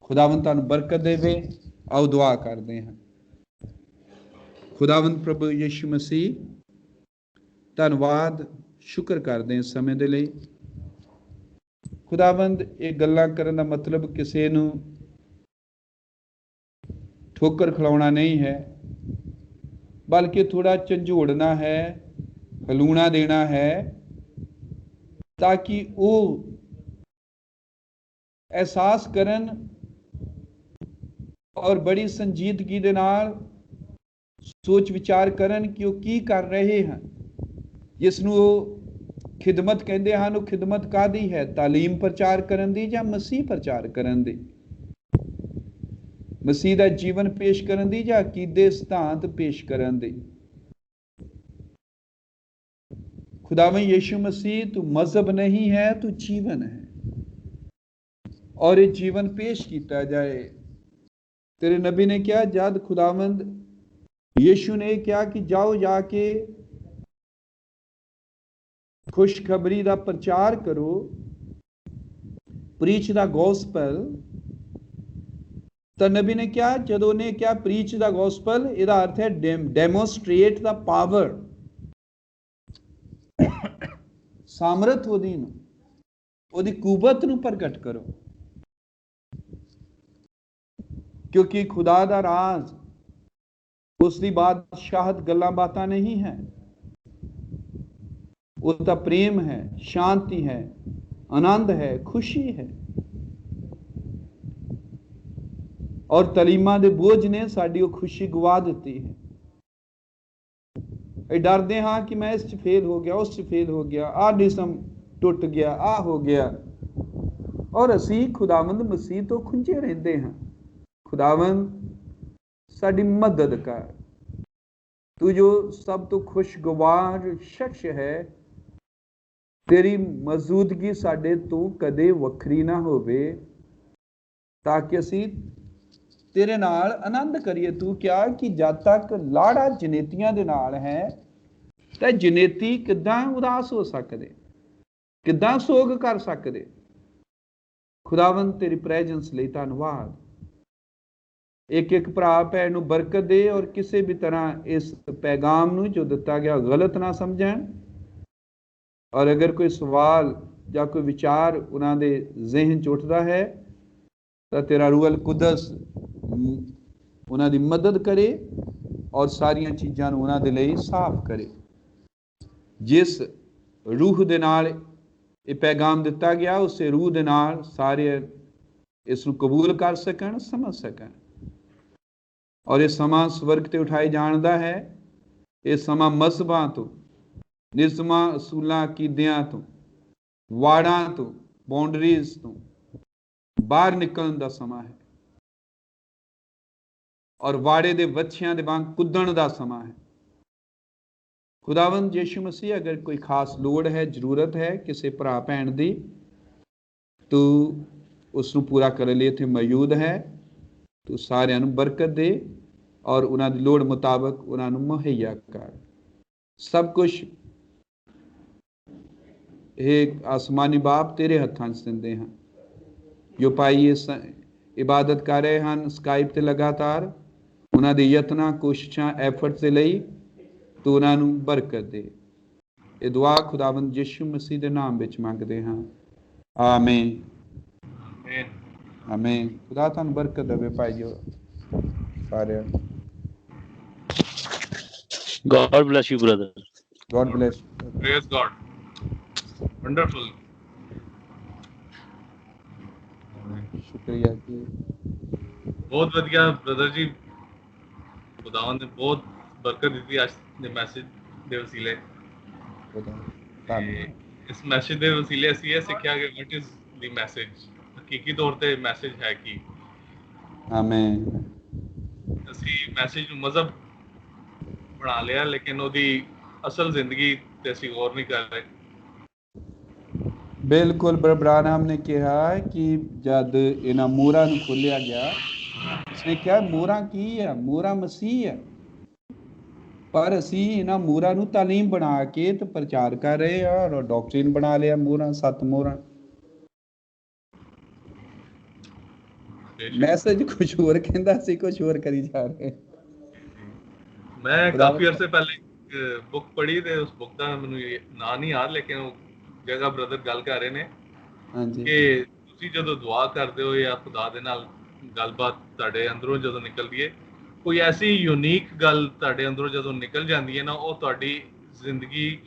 ਖੁਦਾਵੰਦ ਤੁਹਾਨੂੰ ਬਰਕਤ ਦੇਵੇ। ਆਓ ਦੁਆ ਕਰਦੇ ਹਾਂ। ਖੁਦਾਵੰਦ ਪ੍ਰਭੂ ਯਿਸੂ ਮਸੀਹ, ਧੰਨਵਾਦ, ਸ਼ੁਕਰ ਕਰਦੇ ਹਾਂ ਸਮੇਂ ਦੇ ਲਈ। ਖੁਦਾਵੰਦ ਇਹ ਗੱਲਾਂ ਕਰਨ ਦਾ ਮਤਲਬ ਕਿਸੇ ਨੂੰ ਠੋਕਰ ਖਿਲਾਉਣਾ ਨਹੀਂ ਹੈ, ਬਲਕਿ ਥੋੜਾ ਝੰਜੋੜਨਾ ਹੈ, ਹਲੂਣਾ ਦੇਣਾ ਹੈ, ਤਾਂ ਕਿ ਉਹ ਅਹਿਸਾਸ ਕਰਨ ਔਰ ਬੜੀ ਸੰਜੀਦਗੀ ਦੇ ਨਾਲ ਸੋਚ ਵਿਚਾਰ ਕਰਨ ਕਿ ਉਹ ਕੀ ਕਰ ਰਹੇ ਹਨ, ਜਿਸ ਨੂੰ ਉਹ ਖਿਦਮਤ ਕਹਿੰਦੇ ਹਨ। ਉਹ ਖਿਦਮਤ ਕਾਹਦੀ ਹੈ? ਤਾਲੀਮ ਪ੍ਰਚਾਰ ਕਰਨ ਦੀ ਜਾਂ ਮਸੀਹ ਪ੍ਰਚਾਰ ਕਰਨ ਦੀ? ਮਸੀਹ ਦਾ ਜੀਵਨ ਪੇਸ਼ ਕਰਨ ਦੀ ਜਾਂ ਅਕੀਦੇ ਸਿਧਾਂਤ ਪੇਸ਼ ਕਰਨ ਦੀ? ਖੁਦਾਵੰਦ ਯਿਸੂ ਮਸੀਹ, ਤੂੰ ਮਜ਼ਹਬ ਨਹੀਂ ਹੈ, ਤੂੰ ਜੀਵਨ ਹੈ, ਔਰ ਇਹ ਜੀਵਨ ਪੇਸ਼ ਕੀਤਾ ਜਾਏ। ਤੇਰੇ ਨਬੀ ਨੇ ਕਿਹਾ, ਜਦ ਖੁਦਾਵੰਦ ਯਿਸੂ ਨੇ ਕਿਹਾ ਕਿ ਜਾਓ ਜਾ ਕੇ ਖੁਸ਼ਖਬਰੀ ਦਾ ਪ੍ਰਚਾਰ ਕਰੋ, ਪ੍ਰੀਚ ਦਾ ਗੋਸਪਲ, ਤਾਂ ਨਬੀ ਨੇ ਕਿਹਾ, ਜਦੋਂ ਉਹਨੇ ਕਿਹਾ ਪ੍ਰੀਚ ਦਾ ਗੋਸਪਲ, ਇਹਦਾ ਅਰਥ ਹੈ ਡੈਮੋਸਟ੍ਰੇਟ ਦਾ ਪਾਵਰ, ਸਾਮਰਥ ਉਹਦੀ ਕੁਵਤ ਨੂੰ ਪ੍ਰਗਟ ਕਰੋ। ਕਿਉਂਕਿ ਖੁਦਾ ਦਾ ਰਾਜ, ਉਸ ਦੀ ਬਾਦਸ਼ਾਹਤ ਗੱਲਾਂ ਬਾਤਾਂ ਨਹੀਂ ਹੈ, ਉਹ ਤਾਂ ਪ੍ਰੇਮ ਹੈ, ਸ਼ਾਂਤੀ ਹੈ, ਆਨੰਦ ਹੈ, ਖੁਸ਼ੀ ਹੈ। ਔਰ ਤਲੀਮਾਂ ਦੇ ਬੋਝ ਨੇ ਸਾਡੀ ਉਹ ਖੁਸ਼ੀ ਗਵਾ ਦਿੱਤੀ ਹੈ। ਇਹ ਡਰਦੇ ਹਾਂ ਕਿ ਮੈਂ ਇਸ 'ਚ ਫੇਲ ਹੋ ਗਿਆ, ਉਸ 'ਚ ਫੇਲ ਹੋ ਗਿਆ, ਆਹ ਨਿਯਮ ਟੁੱਟ ਗਿਆ, ਆਹ ਹੋ ਗਿਆ, ਔਰ ਅਸੀਂ ਖੁਦਾਵੰਦ ਮਸੀਹ ਤੋਂ ਖੁੰਝੇ ਰਹਿੰਦੇ ਹਾਂ। ਖੁਦਾਵੰਦ ਸਾਡੀ ਮਦਦ ਕਰ। ਤੂੰ ਜੋ ਸਭ ਤੋਂ ਖੁਸ਼ਗਵਾਰ ਸ਼ਖਸ ਹੈ, ਤੇਰੀ ਮੌਜੂਦਗੀ ਸਾਡੇ ਤੋਂ ਕਦੇ ਵੱਖਰੀ ਨਾ ਹੋਵੇ, ਤਾਂ ਕਿ ਅਸੀਂ ਤੇਰੇ ਨਾਲ ਆਨੰਦ ਕਰੀਏ। ਤੂੰ ਕਿਹਾ ਕਿ ਜਦ ਤੱਕ ਲਾੜਾ ਜਨੇਤੀਆਂ ਦੇ ਨਾਲ ਹੈ, ਤਾਂ ਜਨੇਤੀ ਕਿੱਦਾਂ ਉਦਾਸ ਹੋ ਸਕਦੇ, ਕਿੱਦਾਂ ਸੋਗ ਕਰ ਸਕਦੇ। ਖੁਦਾਵੰਦ ਤੇਰੀ ਪ੍ਰੈਜੈਂਸ ਲਈ ਧੰਨਵਾਦ। ਇੱਕ ਇੱਕ ਭਰਾ ਭੈਣ ਨੂੰ ਬਰਕਤ ਦੇ, ਔਰ ਕਿਸੇ ਵੀ ਤਰ੍ਹਾਂ ਇਸ ਪੈਗਾਮ ਨੂੰ ਜੋ ਦਿੱਤਾ ਗਿਆ ਗਲਤ ਨਾ ਸਮਝਣ। ਔਰ ਅਗਰ ਕੋਈ ਸਵਾਲ ਜਾਂ ਕੋਈ ਵਿਚਾਰ ਉਹਨਾਂ ਦੇ ਜ਼ਿਹਨ 'ਚ ਉੱਠਦਾ ਹੈ, ਤਾਂ ਤੇਰਾ ਰੂਹ ਅਲ ਕੁਦਸ ਉਹਨਾਂ ਦੀ ਮਦਦ ਕਰੇ ਔਰ ਸਾਰੀਆਂ ਚੀਜ਼ਾਂ ਨੂੰ ਉਹਨਾਂ ਦੇ ਲਈ ਸਾਫ਼ ਕਰੇ। ਜਿਸ ਰੂਹ ਦੇ ਨਾਲ ਇਹ ਪੈਗਾਮ ਦਿੱਤਾ ਗਿਆ, ਉਸੇ ਰੂਹ ਦੇ ਨਾਲ ਸਾਰੇ ਇਸ ਨੂੰ ਕਬੂਲ ਕਰ ਸਕਣ, ਸਮਝ ਸਕਣ। ਔਰ ਇਹ ਸਮਾਂ ਸਵਰਗ ਤੇ ਉਠਾਏ ਜਾਣ ਦਾ ਹੈ। ਇਹ ਸਮਾਂ ਮਜ਼ਹਬਾਂ ਤੋਂ, ਨਿਯਮਾਂ, ਅਸੂਲਾਂ, ਅਕੀਦਿਆਂ ਤੋਂ, ਵਾੜਾਂ ਤੋਂ, ਬਾਉਂਡਰੀਜ਼ ਤੋਂ ਬਾਹਰ ਨਿਕਲਣ ਦਾ ਸਮਾਂ ਹੈ, ਔਰ ਵਾੜੇ ਦੇ ਵੱਛਿਆਂ ਦੇ ਵਾਂਗ ਕੁੱਦਣ ਦਾ ਸਮਾਂ ਹੈ। ਖੁਦਾਵੰਦ ਯਿਸੂ ਮਸੀਹ, ਅਗਰ ਕੋਈ ਖਾਸ ਲੋੜ ਹੈ, ਜ਼ਰੂਰਤ ਹੈ ਕਿਸੇ ਭਰਾ ਭੈਣ ਦੀ, ਤੂੰ ਉਸ ਨੂੰ ਪੂਰਾ ਕਰਨ ਲਈ ਇੱਥੇ ਮੌਜੂਦ ਹੈ। ਤੂੰ ਸਾਰਿਆਂ ਨੂੰ ਬਰਕਤ ਦੇ ਔਰ ਉਹਨਾਂ ਦੀ ਲੋੜ ਮੁਤਾਬਕ ਉਹਨਾਂ ਨੂੰ ਮੁਹੱਈਆ ਕਰ। ਸਭ ਕੁਝ ਇਹ ਆਸਮਾਨੀ ਬਾਪ ਤੇਰੇ ਹੱਥਾਂ 'ਚ ਦਿੰਦੇ ਹਾਂ। ਜੋ ਪਾਈ ਇਬਾਦਤ ਕਰ ਰਹੇ ਹਨ ਸਕਾਈਪ ਤੇ ਲਗਾਤਾਰ, ਉਹਨਾਂ ਦੇ ਯਤਨਾਂ, ਕੋਸ਼ਿਸ਼ਾਂ, ਐਫਰਟਸ ਦੇ ਲਈ ਤੂੰ ਉਹਨਾਂ ਨੂੰ ਬਰਕਤ ਦੇ। ਇਹ ਦੁਆ ਖੁਦਾਵੰਦ ਯਿਸੂ ਮਸੀਹ ਦੇ ਨਾਮ ਵਿੱਚ ਮੰਗਦੇ ਹਾਂ, ਆਮੀਨ ਆਮੀਨ। ਖੁਦਾ ਤੁਹਾਨੂੰ ਬਰਕਤ ਦੇਵੇ ਭਾਈਓ ਸਾਰਿਆਂ ਨੂੰ। God bless you, brother. God bless you. Praise God. Wonderful. ਸ਼ੁਕਰੀਆ ਜੀ, ਬਹੁਤ ਵਧੀਆ ਬ੍ਰਦਰ ਜੀ, ਖੁਦਾਵੰਦ ਨੇ ਬਹੁਤ ਬਰਕਤ ਦਿੱਤੀ ਅੱਜ ਦੇ ਮੈਸੇਜ ਦੇ ਵਸੀਲੇ। ਇਸ ਮੈਸੇਜ ਦੇ ਵਸੀਲੇ ਅਸੀਂ ਇਹ ਸਿੱਖਿਆ ਕਿ ਵਾਟ ਇਜ਼ ਦੀ ਮੈਸੇਜ, ਹਕੀਕੀ ਤੌਰ ਤੇ ਮੈਸੇਜ ਹੈ ਕੀ। ਆਮੀਨ। ਅਸੀਂ ਮੈਸੇਜ ਨੂੰ ਮਜ਼ਹਬ ਬਣਾ ਲਿਆ, ਲੇਕਿਨ ਉਹਦੀ ਅਸਲ ਜ਼ਿੰਦਗੀ ਤੇ ਅਸੀਂ ਗੌਰ ਨਹੀਂ ਕਰ ਰਹੇ। ਬਿਲਕੁਲ ਬ੍ਰਾਹਨਮ ਨੇ ਕਿਹਾ ਕਿ ਜਦ ਇਹਨਾਂ ਮੋਹਰਾਂ ਨੂੰ ਖੋਲਿਆ ਗਿਆ, ਉਸਨੇ ਕਿਹਾ ਮੋਹਰਾਂ ਕੀ ਹੈ? ਮੋਹਰਾਂ ਮਸੀਹ ਹੈ। ਪਰ ਅਸੀਂ ਇਹਨਾਂ ਮੋਹਰਾਂ ਨੂੰ ਤਾਲੀਮ ਬਣਾ ਕੇ ਤੇ ਪ੍ਰਚਾਰ ਕਰ ਰਹੇ ਆ ਔਰ ਡਾਕਟਰੀਨ ਬਣਾ ਲਿਆ ਮੋਹਰਾਂ, 7 ਮੋਹਰਾਂ। ਮੈਸੇਜ ਕੁਝ ਹੋਰ ਕਹਿੰਦਾ, ਅਸੀਂ ਕੁਝ ਹੋਰ ਕਰੀ ਜਾ ਰਹੇ। ਮੈਂ ਕਾਫੀ ਅਰਸੇ ਪਹਿਲੇ ਬੁੱਕ ਪੜ੍ਹੀ ਤੇ ਉਸ ਬੁੱਕ ਦਾ ਮੈਨੂੰ ਨਾਂ ਨਹੀਂ ਯਾਦ, ਲੇਕਿਨ ਉਹ ਜਗ੍ਹਾ ਬ੍ਰਦਰ ਗੱਲ ਕਰ ਰਹੇ ਨੇ ਕਿ ਤੁਸੀਂ ਜਦੋਂ ਦੁਆ ਕਰਦੇ ਹੋ ਜਾਂ ਖੁਦਾ ਦੇ ਨਾਲ ਗੱਲਬਾਤ ਤੁਹਾਡੇ ਅੰਦਰੋਂ ਜਦੋਂ ਨਿਕਲਦੀ ਹੈ, ਕੋਈ ਐਸੀ ਯੂਨੀਕ ਗੱਲ ਤੁਹਾਡੇ ਅੰਦਰੋਂ ਜਦੋਂ ਨਿਕਲ ਜਾਂਦੀ ਹੈ ਨਾ, ਉਹ ਤੁਹਾਡੀ ਜ਼ਿੰਦਗੀ